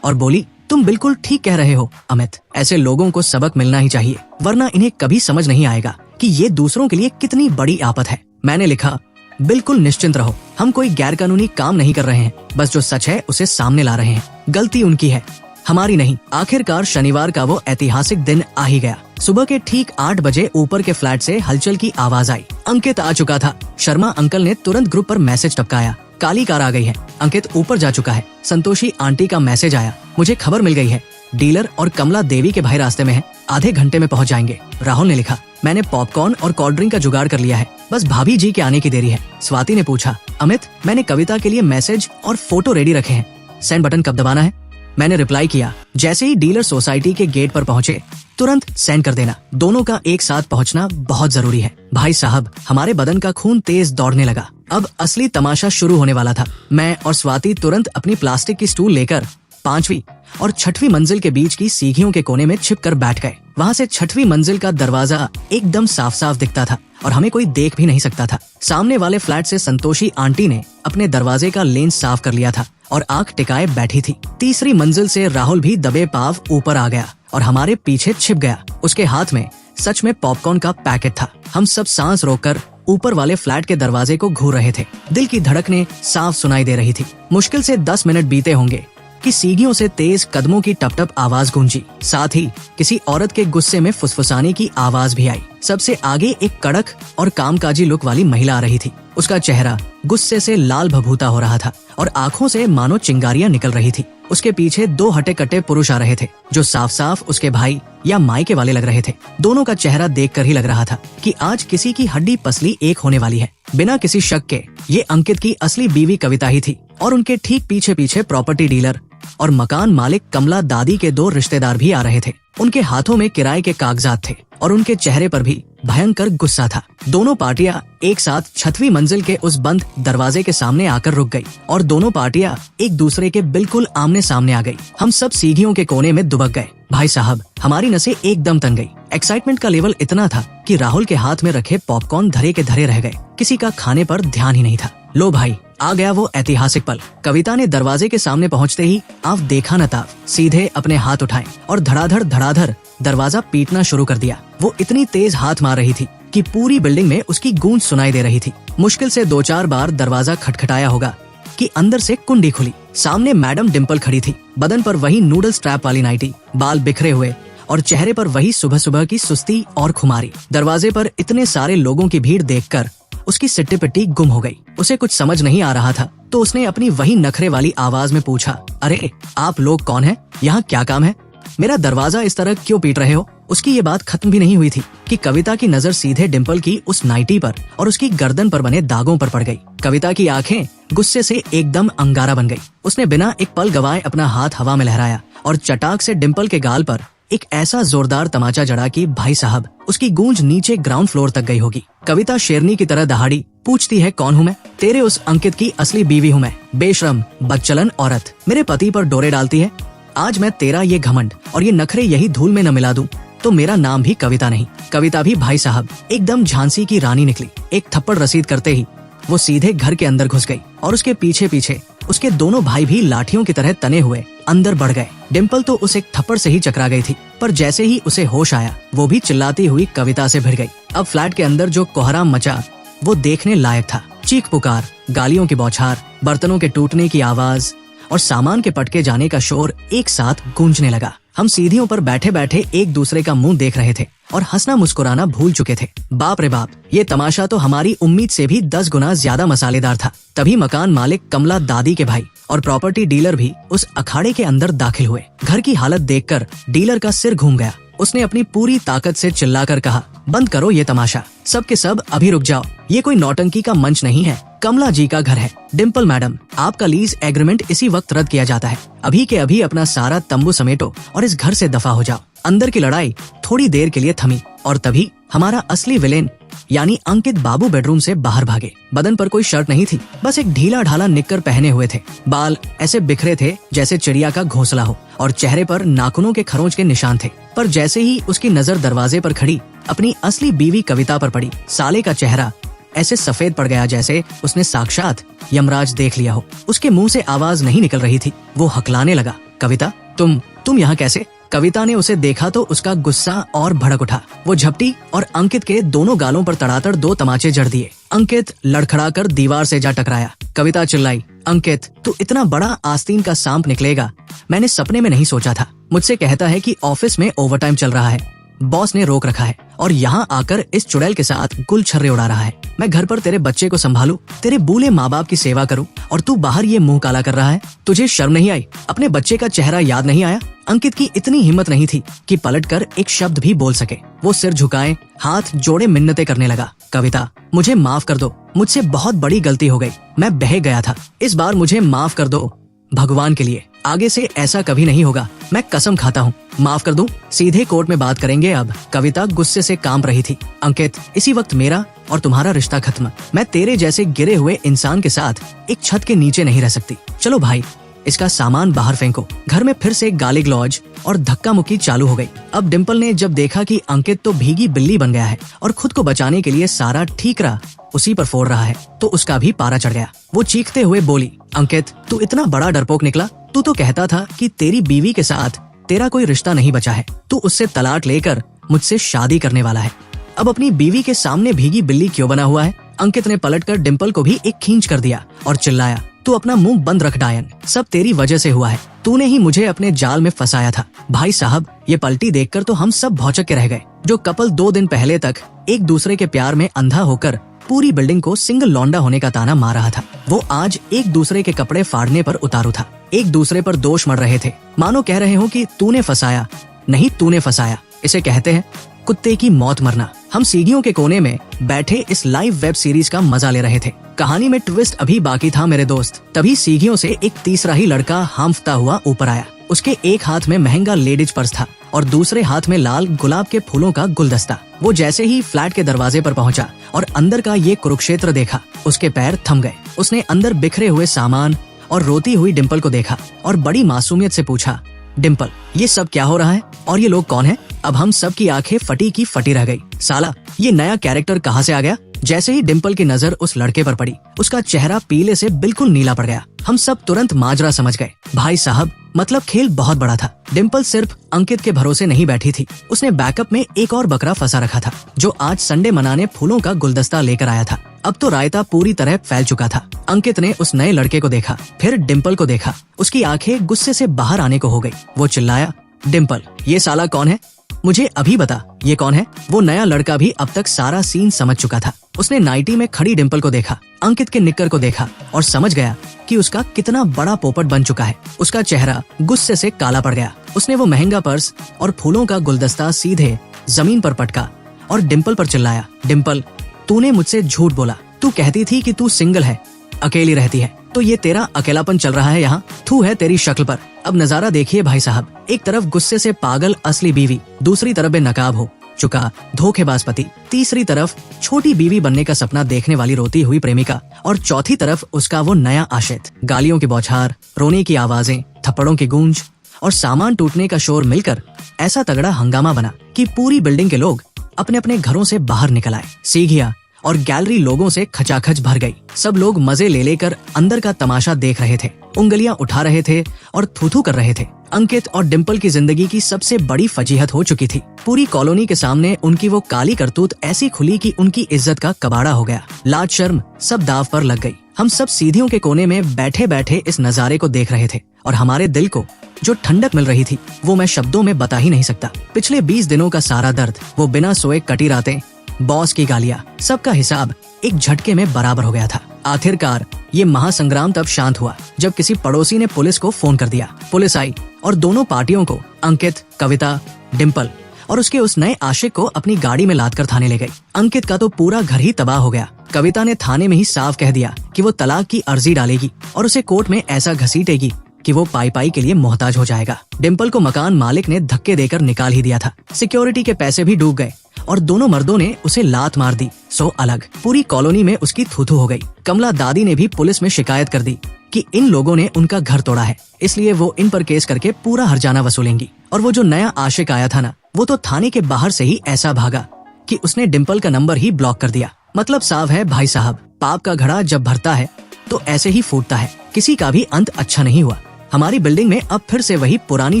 और बोली, तुम बिल्कुल ठीक कह रहे हो अमित, ऐसे लोगों को सबक मिलना ही चाहिए, वरना इन्हें कभी समझ नहीं आएगा कि ये दूसरों के लिए कितनी बड़ी आफत है। मैंने लिखा, बिल्कुल निश्चिंत रहो, हम कोई गैरकानूनी काम नहीं कर रहे हैं, बस जो सच है उसे सामने ला रहे हैं। गलती उनकी है, हमारी नहीं। आखिरकार शनिवार का वो ऐतिहासिक दिन आ ही गया। सुबह के ठीक 8 बजे ऊपर के फ्लैट से हलचल की आवाज आई। अंकित आ चुका था। शर्मा अंकल ने तुरंत ग्रुप पर मैसेज टपकाया, काली कार आ गई है, अंकित ऊपर जा चुका है। संतोषी आंटी का मैसेज आया, मुझे खबर मिल गई है, डीलर और कमला देवी के भाई रास्ते में हैं, आधे घंटे में पहुंच जाएंगे। राहुल ने लिखा, मैंने पॉपकॉर्न और कोल्ड ड्रिंक का जुगाड़ कर लिया है, बस भाभी जी के आने की देरी है। स्वाति ने पूछा, अमित मैंने कविता के लिए मैसेज और फोटो रेडी रखे हैं, सेंड बटन कब दबाना है? मैंने रिप्लाई किया, जैसे ही डीलर सोसाइटी के गेट पर पहुंचे तुरंत सेंड कर देना। दोनों का एक साथ पहुंचना बहुत जरूरी है। भाई साहब, हमारे बदन का खून तेज दौड़ने लगा। अब असली तमाशा शुरू होने वाला था। मैं और स्वाति तुरंत अपनी प्लास्टिक की स्टूल लेकर 5वीं और 6वीं मंजिल के बीच की सीढ़ियों के कोने में छिपकर बैठ गए। वहाँ से 6वीं मंजिल का दरवाजा एकदम साफ साफ दिखता था और हमें कोई देख भी नहीं सकता था। सामने वाले फ्लैट से संतोषी आंटी ने अपने दरवाजे का लेंस साफ कर लिया था और आंख टिकाए बैठी थी। तीसरी मंजिल से राहुल भी दबे पाव ऊपर आ गया और हमारे पीछे छिप गया। उसके हाथ में सच में पॉपकॉर्न का पैकेट था। हम सब सांस रोककर ऊपर वाले फ्लैट के दरवाजे को घूर रहे थे। दिल की धड़कनें साफ सुनाई दे रही थी। मुश्किल से 10 मिनट बीते होंगे कि सीढ़ियों से तेज कदमों की टप टप आवाज गूंजी। साथ ही किसी औरत के गुस्से में फुसफुसाने की आवाज भी आई। सबसे आगे एक कड़क और कामकाजी लुक वाली महिला आ रही थी। उसका चेहरा गुस्से से लाल भभूता हो रहा था और आंखों से मानो चिंगारियां निकल रही थी। उसके पीछे 2 हटे कट्टे पुरुष आ रहे थे जो साफ साफ उसके भाई या मायके वाले लग रहे थे। दोनों का चेहरा देखकर ही लग रहा था कि आज किसी की हड्डी पसली एक होने वाली है। बिना किसी शक के ये अंकित की असली बीवी कविता ही थी और उनके ठीक पीछे पीछे प्रॉपर्टी डीलर और मकान मालिक कमला दादी के 2 रिश्तेदार भी आ रहे थे। उनके हाथों में किराए के कागजात थे और उनके चेहरे पर भी भयंकर गुस्सा था। दोनों पार्टियां एक साथ 6वीं मंजिल के उस बंद दरवाजे के सामने आकर रुक गई और दोनों पार्टियां एक दूसरे के बिल्कुल आमने सामने आ गई। हम सब सीढ़ियों के कोने में दुबक गए। भाई साहब, हमारी नसें एकदम तन गई। एक्साइटमेंट का लेवल इतना था कि राहुल के हाथ में रखे पॉपकॉर्न धरे के धरे रह गए। किसी का खाने पर ध्यान ही नहीं था। लो भाई, आ गया वो ऐतिहासिक पल। कविता ने दरवाजे के सामने पहुंचते ही आप देखा न ताव सीधे अपने हाथ उठाए और धड़ाधड़ धड़ाधड़ दरवाजा पीटना शुरू कर दिया। वो इतनी तेज हाथ मार रही थी कि पूरी बिल्डिंग में उसकी गूंज सुनाई दे रही थी। मुश्किल से 2-4 बार दरवाजा खटखटाया होगा कि अंदर से कुंडी खुली। सामने मैडम डिम्पल खड़ी थी, बदन पर वही नूडल स्ट्रैप वाली नाइटी, बाल बिखरे हुए और चेहरे पर वही सुबह सुबह की सुस्ती और खुमारी। दरवाजे पर इतने सारे लोगों की भीड़ देखकर उसकी सिट्टी पिट्टी गुम हो गई। उसे कुछ समझ नहीं आ रहा था तो उसने अपनी वही नखरे वाली आवाज में पूछा, अरे आप लोग कौन हैं? यहाँ क्या काम है? मेरा दरवाजा इस तरह क्यों पीट रहे हो? उसकी ये बात खत्म भी नहीं हुई थी कि कविता की नजर सीधे डिम्पल की उस नाइटी पर और उसकी गर्दन पर बने दागों पर पड़ गई। कविता की आंखें गुस्से से एकदम अंगारा बन गई। उसने बिना एक पल गवाए अपना हाथ हवा में लहराया और चटाक से डिम्पल के गाल पर एक ऐसा जोरदार तमाचा जड़ा कि भाई साहब उसकी गूंज नीचे ग्राउंड फ्लोर तक गई होगी। कविता शेरनी की तरह दहाड़ी, पूछती है कौन हूँ मैं? तेरे उस अंकित की असली बीवी हूँ मैं, बेशरम बदचलन औरत, मेरे पति पर डोरे डालती है। आज मैं तेरा ये घमंड और ये नखरे यही धूल में न मिला दूं तो मेरा नाम भी कविता नहीं। कविता भी भाई साहब एकदम झांसी की रानी निकली। एक थप्पड़ रसीद करते ही वो सीधे घर के अंदर घुस गई और उसके पीछे पीछे उसके दोनों भाई भी लाठियों की तरह तने हुए अंदर बढ़ गए। डिम्पल तो उस एक थप्पड़ से ही चकरा गई थी, पर जैसे ही उसे होश आया वो भी चिल्लाती हुई कविता से भिड़ गई। अब फ्लैट के अंदर जो कोहराम मचा वो देखने लायक था। चीख पुकार, गालियों की बौछार, बर्तनों के टूटने की आवाज और सामान के पटके जाने का शोर एक साथ गूंजने लगा। हम सीढ़ियों पर बैठे बैठे एक दूसरे का मुंह देख रहे थे और हंसना मुस्कुराना भूल चुके थे। बाप रे बाप, ये तमाशा तो हमारी उम्मीद से भी 10 गुना ज्यादा मसालेदार था। तभी मकान मालिक कमला दादी के भाई और प्रॉपर्टी डीलर भी उस अखाड़े के अंदर दाखिल हुए। घर की हालत देखकर डीलर का सिर घूम गया। उसने अपनी पूरी ताकत से चिल्लाकर कहा, बंद करो ये तमाशा, सब के सब अभी रुक जाओ। ये कोई नौटंकी का मंच नहीं है, कमला जी का घर है। डिम्पल मैडम, आपका लीज एग्रीमेंट इसी वक्त रद्द किया जाता है। अभी के अभी अपना सारा तंबू समेटो और इस घर से दफा हो जाओ। अंदर की लड़ाई थोड़ी देर के लिए थमी और तभी हमारा असली विलेन यानी अंकित बाबू बेडरूम से बाहर भागे। बदन पर कोई शर्ट नहीं थी, बस एक ढीला ढाला निक्कर पहने हुए थे। बाल ऐसे बिखरे थे जैसे चिड़िया का घोंसला हो और चेहरे पर नाखूनों के खरोंच के निशान थे। पर जैसे ही उसकी नजर दरवाजे पर खड़ी अपनी असली बीवी कविता पर पड़ी, साले का चेहरा ऐसे सफेद पड़ गया जैसे उसने साक्षात यमराज देख लिया हो। उसके मुंह से आवाज नहीं निकल रही थी। वो हकलाने लगा, कविता तुम यहाँ कैसे? कविता ने उसे देखा तो उसका गुस्सा और भड़क उठा। वो झपटी और अंकित के दोनों गालों पर तड़ातड़ 2 तमाचे जड़ दिए। अंकित लड़खड़ाकर दीवार से जा टकराया। कविता चिल्लाई, अंकित तू इतना बड़ा आस्तीन का सांप निकलेगा, मैंने सपने में नहीं सोचा था। मुझसे कहता है कि ऑफिस में ओवरटाइम चल रहा है, बॉस ने रोक रखा है और यहाँ आकर इस चुड़ैल के साथ गुलछर्रे उड़ा रहा है। मैं घर पर तेरे बच्चे को संभालूं, तेरे बूले माँ बाप की सेवा करूं और तू बाहर ये मुंह काला कर रहा है। तुझे शर्म नहीं आई? अपने बच्चे का चेहरा याद नहीं आया? अंकित की इतनी हिम्मत नहीं थी कि पलटकर एक शब्द भी बोल सके। वो सिर झुकाए हाथ जोड़े मिन्नतें करने लगा। कविता, मुझे माफ कर दो, मुझसे बहुत बड़ी गलती हो गई, मैं बह गया था, इस बार मुझे माफ कर दो, भगवान के लिए आगे से ऐसा कभी नहीं होगा, मैं कसम खाता हूँ। माफ कर दूं? सीधे कोर्ट में बात करेंगे अब। कविता गुस्से से कांप रही थी। अंकित, इसी वक्त मेरा और तुम्हारा रिश्ता खत्म। मैं तेरे जैसे गिरे हुए इंसान के साथ एक छत के नीचे नहीं रह सकती। चलो भाई, इसका सामान बाहर फेंको। घर में फिर से गाली गलौज और धक्का मुक्की चालू हो गई। अब डिम्पल ने जब देखा कि अंकित तो भीगी बिल्ली बन गया है और खुद को बचाने के लिए सारा ठीकरा उसी पर फोड़ रहा है, तो उसका भी पारा चढ़ गया। वो चीखते हुए बोली, अंकित तू इतना बड़ा डरपोक निकला? तू तो कहता था कि तेरी बीवी के साथ तेरा कोई रिश्ता नहीं बचा है, तू उससे तलाक लेकर मुझसे शादी करने वाला है। अब अपनी बीवी के सामने भीगी बिल्ली क्यों बना हुआ है? अंकित ने पलटकर डिम्पल को भी एक खींच कर दिया और चिल्लाया, तू अपना मुंह बंद रख डायन, सब तेरी वजह से हुआ है, तूने ही मुझे अपने जाल में फंसाया था। भाई साहब, ये पलटी देखकर तो हम सब भौचक के रह गए। जो कपल 2 दिन पहले तक एक दूसरे के प्यार में अंधा होकर पूरी बिल्डिंग को सिंगल लौंडा होने का ताना मार रहा था, वो आज एक दूसरे के कपड़े फाड़ने पर उतारू था। एक दूसरे पर दोष मढ़ रहे थे, मानो कह रहे हो कि तूने फंसाया, नहीं तूने फंसाया। इसे कहते हैं कुत्ते की मौत मरना। हम सीढ़ियों के कोने में बैठे इस लाइव वेब सीरीज का मजा ले रहे थे। कहानी में ट्विस्ट अभी बाकी था मेरे दोस्त। तभी सीढ़ियों से एक तीसरा ही लड़का हांफता हुआ ऊपर आया। उसके एक हाथ में महंगा लेडीज पर्स था और दूसरे हाथ में लाल गुलाब के फूलों का गुलदस्ता। वो जैसे ही फ्लैट के दरवाजे पर पहुंचा और अंदर का ये कुरुक्षेत्र देखा, उसके पैर थम गए। उसने अंदर बिखरे हुए सामान और रोती हुई डिम्पल को देखा और बड़ी मासूमियत से पूछा, डिम्पल ये सब क्या हो रहा है और ये लोग कौन है? अब हम सब की आंखें फटी की फटी रह गई। साला, ये नया कैरेक्टर कहाँ से आ गया? जैसे ही डिम्पल की नजर उस लड़के पर पड़ी, उसका चेहरा पीले से बिल्कुल नीला पड़ गया। हम सब तुरंत माजरा समझ गए। भाई साहब, मतलब खेल बहुत बड़ा था। डिम्पल सिर्फ अंकित के भरोसे नहीं बैठी थी, उसने बैकअप में एक और बकरा फंसा रखा था, जो आज संडे मनाने फूलों का गुलदस्ता लेकर आया था। अब तो रायता पूरी तरह फैल चुका था। अंकित ने उस नए लड़के को देखा, फिर डिम्पल को देखा। उसकी आंखें गुस्से से बाहर आने को हो गई। वो चिल्लाया, डिम्पल, ये साला कौन है? मुझे अभी बता, ये कौन है? वो नया लड़का भी अब तक सारा सीन समझ चुका था। उसने नाइटी में खड़ी डिम्पल को देखा, अंकित के निक्कर को देखा और समझ गया कि उसका कितना बड़ा पोपट बन चुका है। उसका चेहरा गुस्से से काला पड़ गया। उसने वो महंगा पर्स और फूलों का गुलदस्ता सीधे जमीन पर पटका और डिम्पल पर चिल्लाया, डिम्पल, तूने मुझसे झूठ बोला। तू कहती थी कि तू सिंगल है, अकेली रहती है, तो ये तेरा अकेलापन चल रहा है यहाँ। थू है तेरी शक्ल पर। अब नजारा देखिए भाई साहब, एक तरफ गुस्से से पागल असली बीवी, दूसरी तरफ बेनकाब हो चुका धोखेबाज पति, तीसरी तरफ छोटी बीवी बनने का सपना देखने वाली रोती हुई प्रेमिका, और चौथी तरफ उसका वो नया आशिक। गालियों की बौछार, रोने की आवाजें, थप्पड़ों की गूंज और सामान टूटने का शोर मिलकर ऐसा तगड़ा हंगामा बना कि पूरी बिल्डिंग के लोग अपने अपने घरों से बाहर निकल आए। सीढ़ियां और गैलरी लोगों से खचाखच भर गई। सब लोग मजे ले लेकर अंदर का तमाशा देख रहे थे, उंगलियां उठा रहे थे और थूथू कर रहे थे। अंकित और डिम्पल की जिंदगी की सबसे बड़ी फजीहत हो चुकी थी। पूरी कॉलोनी के सामने उनकी वो काली करतूत ऐसी खुली कि उनकी इज्जत का कबाड़ा हो गया। लाज शर्म सब दाव पर लग गई। हम सब सीढ़ियों के कोने में बैठे बैठे इस नजारे को देख रहे थे और हमारे दिल को जो ठंडक मिल रही थी वो मैं शब्दों में बता ही नहीं सकता। पिछले 20 दिनों का सारा दर्द, वो बिना सोए कटी रातें, बॉस की गालियां, सबका हिसाब एक झटके में बराबर हो गया था। आखिरकार ये महासंग्राम तब शांत हुआ जब किसी पड़ोसी ने पुलिस को फोन कर दिया। पुलिस आई और दोनों पार्टियों को, अंकित, कविता, डिम्पल और उसके उस नए आशिक को अपनी गाड़ी में लादकर थाने ले गई। अंकित का तो पूरा घर ही तबाह हो गया। कविता ने थाने में ही साफ कह दिया कि वो तलाक की अर्जी डालेगी और उसे कोर्ट में ऐसा घसीटेगी कि वो पाई पाई के लिए मोहताज हो जाएगा। डिम्पल को मकान मालिक ने धक्के देकर निकाल ही दिया था। सिक्योरिटी के पैसे भी डूब गए और दोनों मर्दों ने उसे लात मार दी। सो अलग पूरी कॉलोनी में उसकी थूथू हो गई। कमला दादी ने भी पुलिस में शिकायत कर दी कि इन लोगों ने उनका घर तोड़ा है, इसलिए वो इन पर केस करके पूरा हर्जाना वसूलेंगी। और वो जो नया आशिक आया था ना, वो तो थाने के बाहर से ही ऐसा भागा कि उसने डिम्पल का नंबर ही ब्लॉक कर दिया। मतलब साफ है भाई साहब, पाप का घड़ा जब भरता है तो ऐसे ही फूटता है। किसी का भी अंत अच्छा नहीं हुआ। हमारी बिल्डिंग में अब फिर से वही पुरानी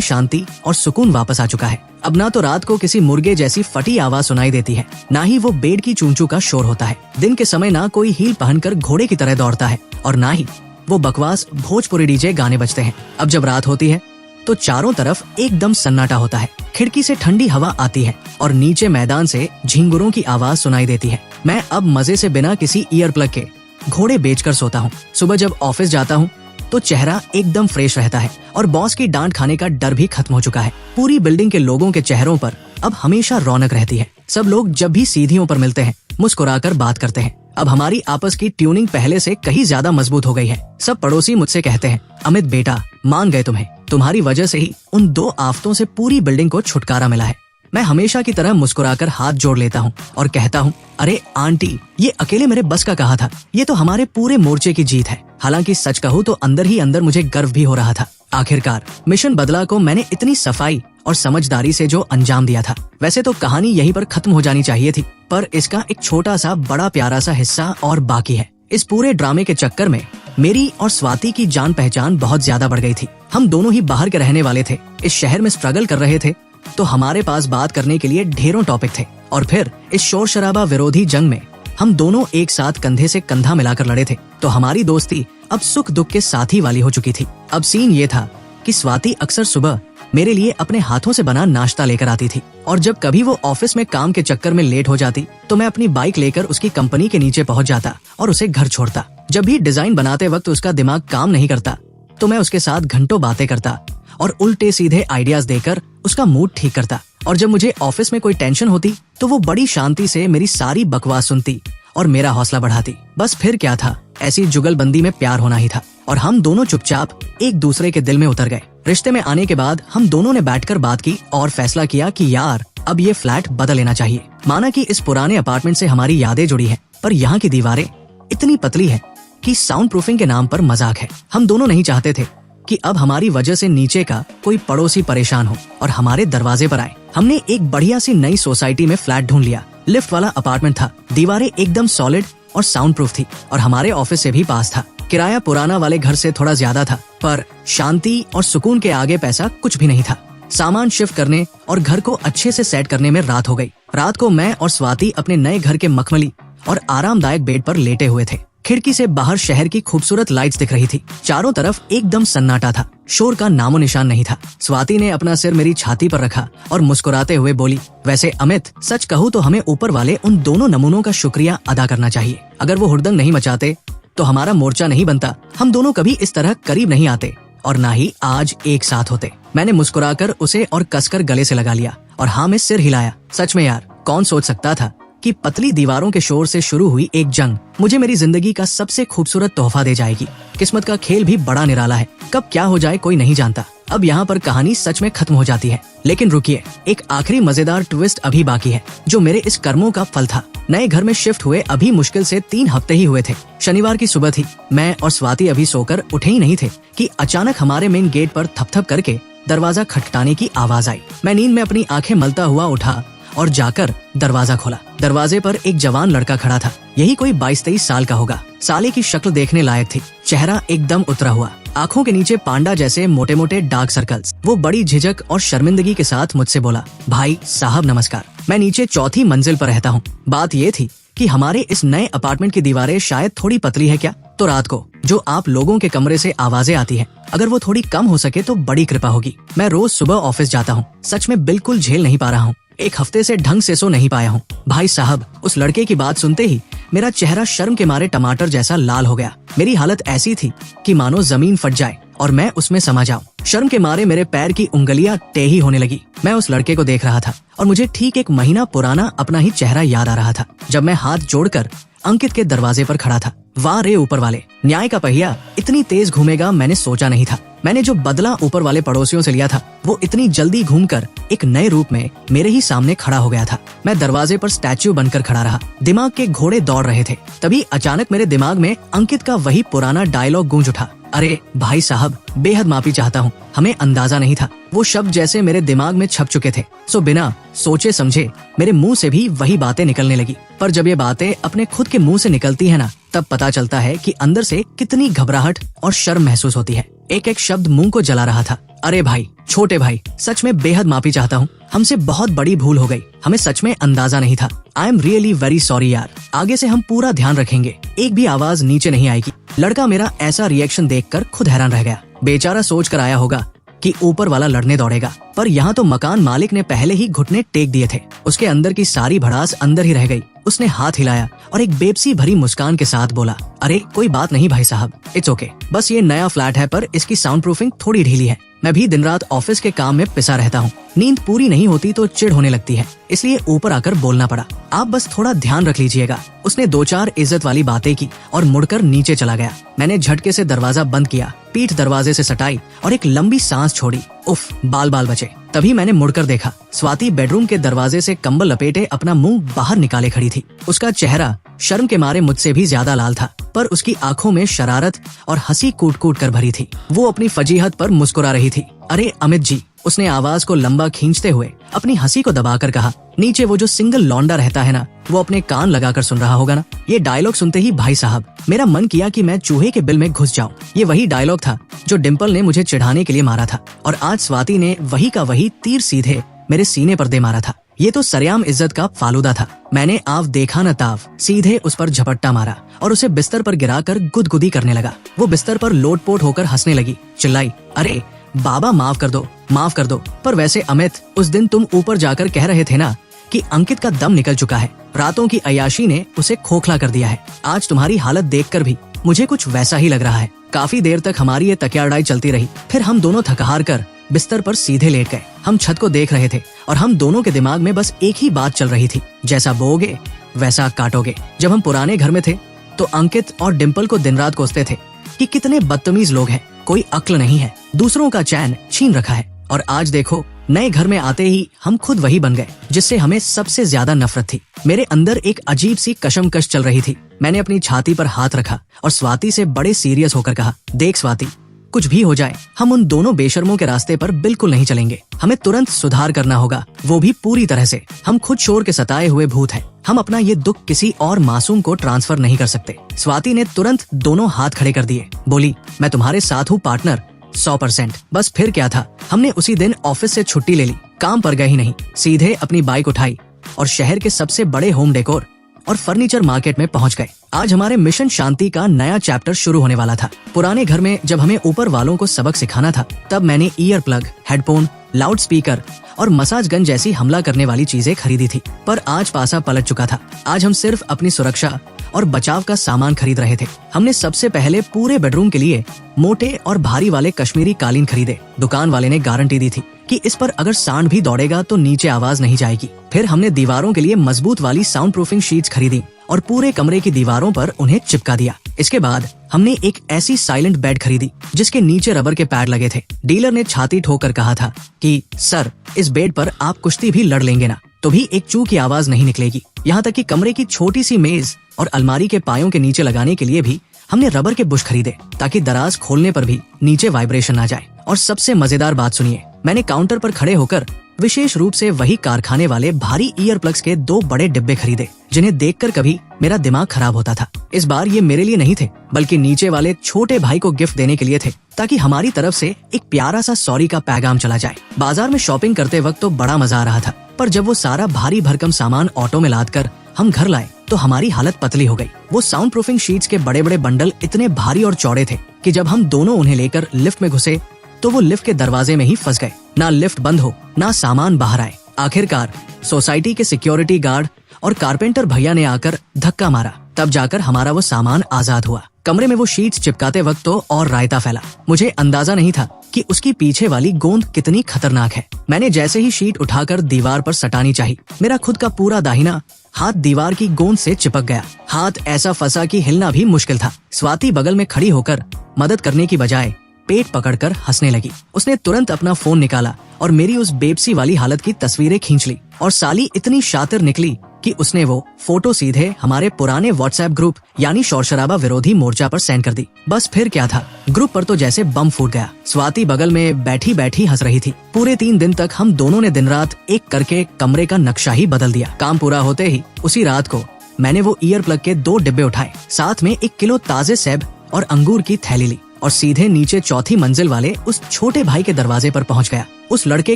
शांति और सुकून वापस आ चुका है। अब ना तो रात को किसी मुर्गे जैसी फटी आवाज सुनाई देती है, ना ही वो बेड की चूंचू का शोर होता है। दिन के समय ना कोई हील पहनकर घोड़े की तरह दौड़ता है और ना ही वो बकवास भोजपुरी डीजे गाने बजते हैं। अब जब रात होती है तो चारों तरफ एकदम सन्नाटा होता है। खिड़की से ठंडी हवा आती है और नीचे मैदान से झिंगुरों की आवाज सुनाई देती है। मैं अब मजे से बिना किसी ईयर प्लग के घोड़े बेचकर सोता हूँ। सुबह जब ऑफिस जाता हूँ तो चेहरा एकदम फ्रेश रहता है और बॉस की डांट खाने का डर भी खत्म हो चुका है। पूरी बिल्डिंग के लोगों के चेहरों पर अब हमेशा रौनक रहती है। सब लोग जब भी सीढ़ियों पर मिलते हैं मुस्कुराकर बात करते हैं। अब हमारी आपस की ट्यूनिंग पहले से कहीं ज्यादा मजबूत हो गई है। सब पड़ोसी मुझसे कहते हैं, अमित बेटा, मान गए तुम्हें, तुम्हारी वजह से ही उन 2 आफतों से पूरी बिल्डिंग को छुटकारा मिला है। मैं हमेशा की तरह मुस्कुराकर हाथ जोड़ लेता हूँ और कहता हूँ, अरे आंटी, ये अकेले मेरे बस का कहा था, ये तो हमारे पूरे मोर्चे की जीत है। हालांकि सच कहूँ तो अंदर ही अंदर मुझे गर्व भी हो रहा था। आखिरकार मिशन बदला को मैंने इतनी सफाई और समझदारी से जो अंजाम दिया था। वैसे तो कहानी यहीं पर खत्म हो जानी चाहिए थी, पर इसका एक छोटा सा बड़ा प्यारा सा हिस्सा और बाकी है। इस पूरे ड्रामे के चक्कर में मेरी और स्वाति की जान पहचान बहुत ज्यादा बढ़ गई थी। हम दोनों ही बाहर के रहने वाले थे, इस शहर में स्ट्रगल कर रहे थे, तो हमारे पास बात करने के लिए ढेरों टॉपिक थे। और फिर इस शोर शराबा विरोधी जंग में हम दोनों एक साथ कंधे से कंधा मिलाकर लड़े थे, तो हमारी दोस्ती अब सुख दुख के साथी वाली हो चुकी थी। अब सीन ये था कि स्वाति अक्सर सुबह मेरे लिए अपने हाथों से बना नाश्ता लेकर आती थी और जब कभी वो ऑफिस में काम के चक्कर में लेट हो जाती तो मैं अपनी बाइक लेकर उसकी कंपनी के नीचे पहुंच जाता और उसे घर छोड़ता। जब भी डिजाइन बनाते वक्त उसका दिमाग काम नहीं करता तो मैं उसके साथ घंटों बातें करता और उल्टे सीधे आइडियाज देकर उसका मूड ठीक करता। और जब मुझे ऑफिस में कोई टेंशन होती तो वो बड़ी शांति से मेरी सारी बकवास सुनती और मेरा हौसला बढ़ाती। बस फिर क्या था, ऐसी जुगलबंदी में प्यार होना ही था और हम दोनों चुपचाप एक दूसरे के दिल में उतर गए। रिश्ते में आने के बाद हम दोनों ने बैठकर बात की और फैसला किया कि यार अब ये फ्लैट बदल लेना चाहिए। माना कि इस पुराने अपार्टमेंट से हमारी यादें जुड़ी हैं, पर यहाँ की दीवारें इतनी पतली है कि साउंड प्रूफिंग के नाम पर मजाक है। हम दोनों नहीं चाहते थे कि अब हमारी वजह से नीचे का कोई पड़ोसी परेशान हो और हमारे दरवाजे पर आए। हमने एक बढ़िया सी नई सोसाइटी में फ्लैट ढूंढ लिया लिफ्ट वाला अपार्टमेंट था, दीवारें एकदम सॉलिड और साउंड प्रूफ थी और हमारे ऑफिस से भी पास था। किराया पुराना वाले घर से थोड़ा ज्यादा था, पर शांति और सुकून के आगे पैसा कुछ भी नहीं था। सामान शिफ्ट करने और घर को अच्छे से सेट करने में रात हो गई। रात को मैं और स्वाति अपने नए घर के मखमली और आरामदायक बेड पर लेटे हुए थे। खिड़की से बाहर शहर की खूबसूरत लाइट्स दिख रही थी। चारों तरफ एकदम सन्नाटा था, शोर का नामो निशान नहीं था। स्वाति ने अपना सिर मेरी छाती पर रखा और मुस्कुराते हुए बोली, वैसे अमित, सच कहूँ तो हमें ऊपर वाले उन दोनों नमूनों का शुक्रिया अदा करना चाहिए। अगर वो हुड़दंग नहीं मचाते तो हमारा मोर्चा नहीं बनता। हम दोनों कभी इस तरह करीब नहीं आते और ना ही आज एक साथ होते। मैंने मुस्कुराकर उसे और कसकर गले से लगा लिया और हाँ में सिर हिलाया। सच में यार, कौन सोच सकता था कि पतली दीवारों के शोर से शुरू हुई एक जंग मुझे मेरी जिंदगी का सबसे खूबसूरत तोहफा दे जाएगी। किस्मत का खेल भी बड़ा निराला है, कब क्या हो जाए कोई नहीं जानता। अब यहाँ पर कहानी सच में खत्म हो जाती है, लेकिन रुकिए, एक आखिरी मजेदार ट्विस्ट अभी बाकी है, जो मेरे इस कर्मों का फल था। नए घर में शिफ्ट हुए अभी मुश्किल से 3 हफ्ते ही हुए थे। शनिवार की सुबह थी, मैं और स्वाति अभी सोकर उठे ही नहीं थे कि अचानक हमारे मेन गेट पर थप-थप करके दरवाजा खटखटाने की आवाज आई। मैं नींद में अपनी आंखें मलता हुआ उठा और जाकर दरवाजा खोला। दरवाजे पर एक जवान लड़का खड़ा था, यही कोई 22-23 साल का होगा। साले की शक्ल देखने लायक थी, चेहरा एकदम उतरा हुआ, आंखों के नीचे पांडा जैसे मोटे मोटे डार्क सर्कल्स। वो बड़ी झिझक और शर्मिंदगी के साथ मुझसे बोला, भाई साहब नमस्कार, मैं नीचे 4थी मंजिल पर रहता हूँ। बात ये थी कि हमारे इस नए अपार्टमेंट की दीवारें शायद थोड़ी पतली है क्या, तो रात को जो आप लोगों के कमरे से आवाजें आती हैं, अगर वो थोड़ी कम हो सके तो बड़ी कृपा होगी। मैं रोज सुबह ऑफिस जाता हूँ, सच में बिल्कुल झेल नहीं पा रहा हूँ। 1 हफ्ते से ढंग से सो नहीं पाया हूँ। भाई साहब, उस लड़के की बात सुनते ही मेरा चेहरा शर्म के मारे टमाटर जैसा लाल हो गया। मेरी हालत ऐसी थी कि मानो जमीन फट जाए और मैं उसमें समा जाऊं। शर्म के मारे मेरे पैर की उंगलियां टेढ़ी होने लगी। मैं उस लड़के को देख रहा था और मुझे ठीक 1 महीना पुराना अपना ही चेहरा याद आ रहा था, जब मैं हाथ जोड़कर अंकित के दरवाजे पर खड़ा था। वाह रे ऊपर वाले, न्याय का पहिया इतनी तेज घूमेगा मैंने सोचा नहीं था। मैंने जो बदला ऊपर वाले पड़ोसियों से लिया था, वो इतनी जल्दी घूमकर एक नए रूप में मेरे ही सामने खड़ा हो गया था। मैं दरवाजे पर स्टैच्यू बनकर खड़ा रहा, दिमाग के घोड़े दौड़ रहे थे। तभी अचानक मेरे दिमाग में अंकित का वही पुराना डायलॉग गूंज उठा, अरे भाई साहब, बेहद माफी चाहता हूँ, हमें अंदाजा नहीं था। वो शब्द जैसे मेरे दिमाग में छप चुके थे, सो बिना सोचे समझे मेरे मुंह से भी वही बातें निकलने लगी। पर जब ये बातें अपने खुद के मुंह से निकलती है ना, तब पता चलता है कि अंदर से कितनी घबराहट और शर्म महसूस होती है। एक एक शब्द मुंह को जला रहा था। अरे भाई, छोटे भाई, सच में बेहद माफी चाहता हूँ, हमसे बहुत बड़ी भूल हो गई, हमें सच में अंदाजा नहीं था। I am really very sorry यार, आगे से हम पूरा ध्यान रखेंगे, एक भी आवाज नीचे नहीं आएगी। लड़का मेरा ऐसा रिएक्शन देखकर खुद हैरान रह गया। बेचारा सोच कर आया होगा कि ऊपर वाला लड़ने दौड़ेगा, पर यहाँ तो मकान मालिक ने पहले ही घुटने टेक दिए थे। उसके अंदर की सारी भड़ास अंदर ही रह गई। उसने हाथ हिलाया और एक बेबसी भरी मुस्कान के साथ बोला, अरे कोई बात नहीं भाई साहब, इट्स ओके, बस ये नया फ्लैट है पर इसकी साउंड प्रूफिंग थोड़ी ढीली है। मैं भी दिन रात ऑफिस के काम में पिसा रहता हूँ, नींद पूरी नहीं होती तो चिढ़ होने लगती है, इसलिए ऊपर आकर बोलना पड़ा। आप बस थोड़ा ध्यान रख लीजिएगा। उसने 2-4 इज्जत वाली बातें की और मुड़कर नीचे चला गया। मैंने झटके से दरवाजा बंद किया, पीठ दरवाजे से सटाई और एक लंबी सांस छोड़ी। उफ, बाल बाल बचे। तभी मैंने मुड़कर देखा, स्वाति बेडरूम के दरवाजे से कंबल लपेटे अपना मुंह बाहर निकाले खड़ी थी। उसका चेहरा शर्म के मारे मुझसे भी ज्यादा लाल था, पर उसकी आंखों में शरारत और हंसी कूट कूट कर भरी थी। वो अपनी फजीहत पर मुस्कुरा रही थी। अरे अमित जी, उसने आवाज को लंबा खींचते हुए अपनी हंसी को दबाकर कहा। नीचे वो जो सिंगल लौंडा रहता है ना, वो अपने कान लगाकर सुन रहा होगा ना। ये डायलॉग सुनते ही भाई साहब, मेरा मन किया कि मैं चूहे के बिल में घुस जाऊं। ये वही डायलॉग था जो डिम्पल ने मुझे चिढ़ाने के लिए मारा था, और आज स्वाति ने वही का वही तीर सीधे मेरे सीने पर दे मारा था। ये तो सरेआम इज्जत का फालूदा था। मैंने आव देखा न ताव सीधे उस पर झपट्टा मारा और उसे बिस्तर पर गिराकर गुदगुदी करने लगा। वो बिस्तर पर लोटपोट होकर हंसने लगी, चिल्लाई, अरे बाबा माफ कर दो, माफ कर दो। पर वैसे अमित, उस दिन तुम ऊपर जाकर कह रहे थे ना कि अंकित का दम निकल चुका है, रातों की अय्याशी ने उसे खोखला कर दिया है। आज तुम्हारी हालत देखकर भी मुझे कुछ वैसा ही लग रहा है। काफी देर तक हमारी ये तकियाड़ाई चलती रही, फिर हम दोनों थक हार कर बिस्तर पर सीधे लेट गए। हम छत को देख रहे थे और हम दोनों के दिमाग में बस एक ही बात चल रही थी, जैसा बोओगे वैसा काटोगे। जब हम पुराने घर में थे तो अंकित और डिम्पल को दिन रात कोसते थे कि कितने बदतमीज लोग हैं, कोई अक्ल नहीं है, दूसरों का चैन छीन रखा है। और आज देखो, नए घर में आते ही हम खुद वही बन गए जिससे हमें सबसे ज्यादा नफरत थी। मेरे अंदर एक अजीब सी कशमकश चल रही थी। मैंने अपनी छाती पर हाथ रखा और स्वाति से बड़े सीरियस होकर कहा, देख स्वाति, कुछ भी हो जाए हम उन दोनों बेशर्मों के रास्ते पर बिल्कुल नहीं चलेंगे। हमें तुरंत सुधार करना होगा, वो भी पूरी तरह से। हम खुद शोर के सताए हुए भूत हैं, हम अपना ये दुख किसी और मासूम को ट्रांसफर नहीं कर सकते। स्वाति ने तुरंत दोनों हाथ खड़े कर दिए। बोली, मैं तुम्हारे साथ हूँ पार्टनर, 100%। बस फिर क्या था, हमने उसी दिन ऑफिस से छुट्टी ले ली, काम पर गए ही नहीं, सीधे अपनी बाइक उठाई और शहर के सबसे बड़े होम डेकोर और फर्नीचर मार्केट में पहुंच गए। आज हमारे मिशन शांति का नया चैप्टर शुरू होने वाला था। पुराने घर में जब हमें ऊपर वालों को सबक सिखाना था, तब मैंने ear plug, headphone, loud speaker और मसाज गन जैसी हमला करने वाली चीजें खरीदी थी। पर आज पासा पलट चुका था। आज हम सिर्फ अपनी सुरक्षा और बचाव का सामान खरीद रहे थे। हमने सबसे पहले पूरे बेडरूम के लिए मोटे और भारी वाले कश्मीरी कालीन खरीदे। दुकान वाले ने गारंटी दी थी कि इस पर अगर सांड भी दौड़ेगा तो नीचे आवाज नहीं जाएगी। फिर हमने दीवारों के लिए मजबूत वाली साउंड प्रूफिंग शीट्स खरीदी और पूरे कमरे की दीवारों पर उन्हें चिपका दिया। इसके बाद हमने एक ऐसी साइलेंट बेड खरीदी जिसके नीचे रबर के पैड लगे थे। डीलर ने छाती ठोकर कहा था कि सर, इस बेड पर आप कुश्ती भी लड़ लेंगे ना, तो भी एक चू की आवाज नहीं निकलेगी। यहाँ तक कि कमरे की छोटी सी मेज और अलमारी के पायों के नीचे लगाने के लिए भी हमने रबर के बुश खरीदे, ताकि दराज खोलने पर भी नीचे वाइब्रेशन ना जाए। और सबसे मजेदार बात सुनिए, मैंने काउंटर पर खड़े होकर विशेष रूप से वही कारखाने वाले भारी ईयर प्लग्स के 2 बड़े डिब्बे खरीदे, जिन्हें देखकर कभी मेरा दिमाग खराब होता था। इस बार ये मेरे लिए नहीं थे, बल्कि नीचे वाले छोटे भाई को गिफ्ट देने के लिए थे, ताकि हमारी तरफ से एक प्यारा सा सॉरी का पैगाम चला जाए। बाजार में शॉपिंग करते वक्त तो बड़ा मजा आ रहा था, पर जब वो सारा भारी भरकम सामान ऑटो में लाद कर हम घर लाए तो हमारी हालत पतली हो गई। वो साउंड प्रूफिंग शीट्स के बड़े बड़े बंडल इतने भारी और चौड़े थे कि जब हम दोनों उन्हें लेकर लिफ्ट में घुसे तो वो लिफ्ट के दरवाजे में ही फंस गए। ना लिफ्ट बंद हो, ना सामान बाहर आए। आखिरकार सोसाइटी के सिक्योरिटी गार्ड और कारपेंटर भैया ने आकर धक्का मारा, तब जाकर हमारा वो सामान आजाद हुआ। कमरे में वो शीट्स चिपकाते वक्त तो और रायता फैला। मुझे अंदाजा नहीं था कि उसकी पीछे वाली गोंद कितनी खतरनाक है। मैंने जैसे ही शीट उठाकर दीवार पर सटानी चाहिए, मेरा खुद का पूरा दाहिना हाथ दीवार की गोंद से चिपक गया। हाथ ऐसा फंसा कि हिलना भी मुश्किल था। स्वाति बगल में खड़ी होकर मदद करने की बजाय पेट पकड़कर हंसने लगी। उसने तुरंत अपना फोन निकाला और मेरी उस बेबसी वाली हालत की तस्वीरें खींच ली। और साली इतनी शातिर निकली कि उसने वो फोटो सीधे हमारे पुराने व्हाट्सएप ग्रुप यानी शोरशराबा विरोधी मोर्चा पर सेंड कर दी। बस फिर क्या था, ग्रुप पर तो जैसे बम फूट गया। स्वाति बगल में बैठी बैठी हंस रही थी। पूरे 3 दिन तक हम दोनों ने दिन रात एक करके कमरे का नक्शा ही बदल दिया। काम पूरा होते ही उसी रात को मैंने वो ईयर प्लग के 2 डिब्बे उठाए, साथ में 1 किलो ताजे सेब और अंगूर की थैली ली और सीधे नीचे 4थी मंजिल वाले उस छोटे भाई के दरवाजे पर पहुंच गया। उस लड़के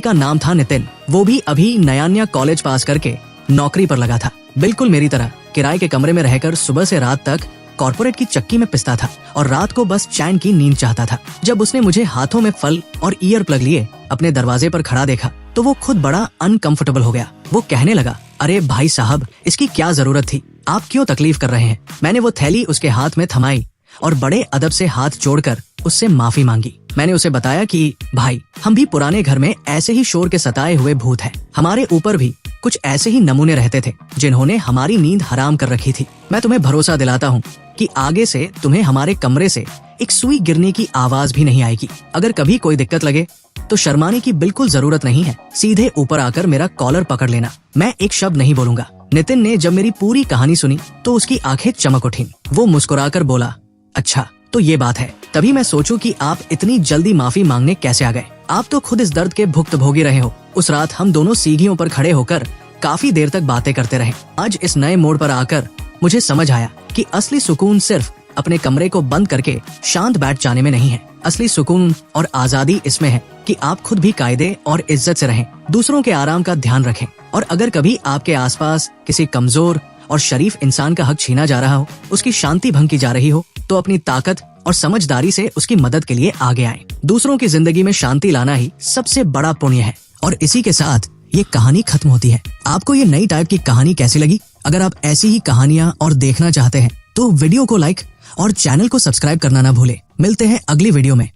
का नाम था नितिन। वो भी अभी नया कॉलेज पास करके नौकरी पर लगा था। बिल्कुल मेरी तरह किराए के कमरे में रहकर सुबह से रात तक कॉर्पोरेट की चक्की में पिसता था और रात को बस चैन की नींद चाहता था। जब उसने मुझे हाथों में फल और ईयर प्लग लिए अपने दरवाजे पर खड़ा देखा तो वो खुद बड़ा अनकंफर्टेबल हो गया। वो कहने लगा, अरे भाई साहब, इसकी क्या जरूरत थी, आप क्यों तकलीफ कर रहे हैं। मैंने वो थैली उसके हाथ में थमाई और बड़े अदब से हाथ जोड़कर उससे माफी मांगी। मैंने उसे बताया कि भाई, हम भी पुराने घर में ऐसे ही शोर के सताए हुए भूत हैं। हमारे ऊपर भी कुछ ऐसे ही नमूने रहते थे जिन्होंने हमारी नींद हराम कर रखी थी। मैं तुम्हें भरोसा दिलाता हूँ कि आगे से तुम्हें हमारे कमरे से एक सुई गिरने की आवाज भी नहीं आएगी। अगर कभी कोई दिक्कत लगे तो शर्माने की बिल्कुल जरूरत नहीं है, सीधे ऊपर आकर मेरा कॉलर पकड़ लेना। मैं एक शब्द नहीं बोलूंगा। नितिन ने जब मेरी पूरी कहानी सुनी तो उसकी आंखें चमक उठी। वो मुस्कुराकर बोला, अच्छा तो ये बात है। तभी मैं सोचूं कि आप इतनी जल्दी माफी मांगने कैसे आ गए। आप तो खुद इस दर्द के भुक्तभोगी रहे हो। उस रात हम दोनों सीढ़ियों पर खड़े होकर काफी देर तक बातें करते रहे। आज इस नए मोड़ पर आकर मुझे समझ आया कि असली सुकून सिर्फ अपने कमरे को बंद करके शांत बैठ जाने में नहीं है। असली सुकून और आजादी इसमें है कि आप खुद भी कायदे और इज्जत से रहें, दूसरों के आराम का ध्यान रखें, और अगर कभी आपके आसपास किसी कमजोर और शरीफ इंसान का हक छीना जा रहा हो, उसकी शांति भंग की जा रही हो, तो अपनी ताकत और समझदारी से उसकी मदद के लिए आगे आएं। दूसरों की जिंदगी में शांति लाना ही सबसे बड़ा पुण्य है। और इसी के साथ ये कहानी खत्म होती है। आपको ये नई टाइप की कहानी कैसी लगी? अगर आप ऐसी ही कहानियां और देखना चाहते हैं तो वीडियो को लाइक और चैनल को सब्सक्राइब करना ना भूले। मिलते हैं अगली वीडियो में।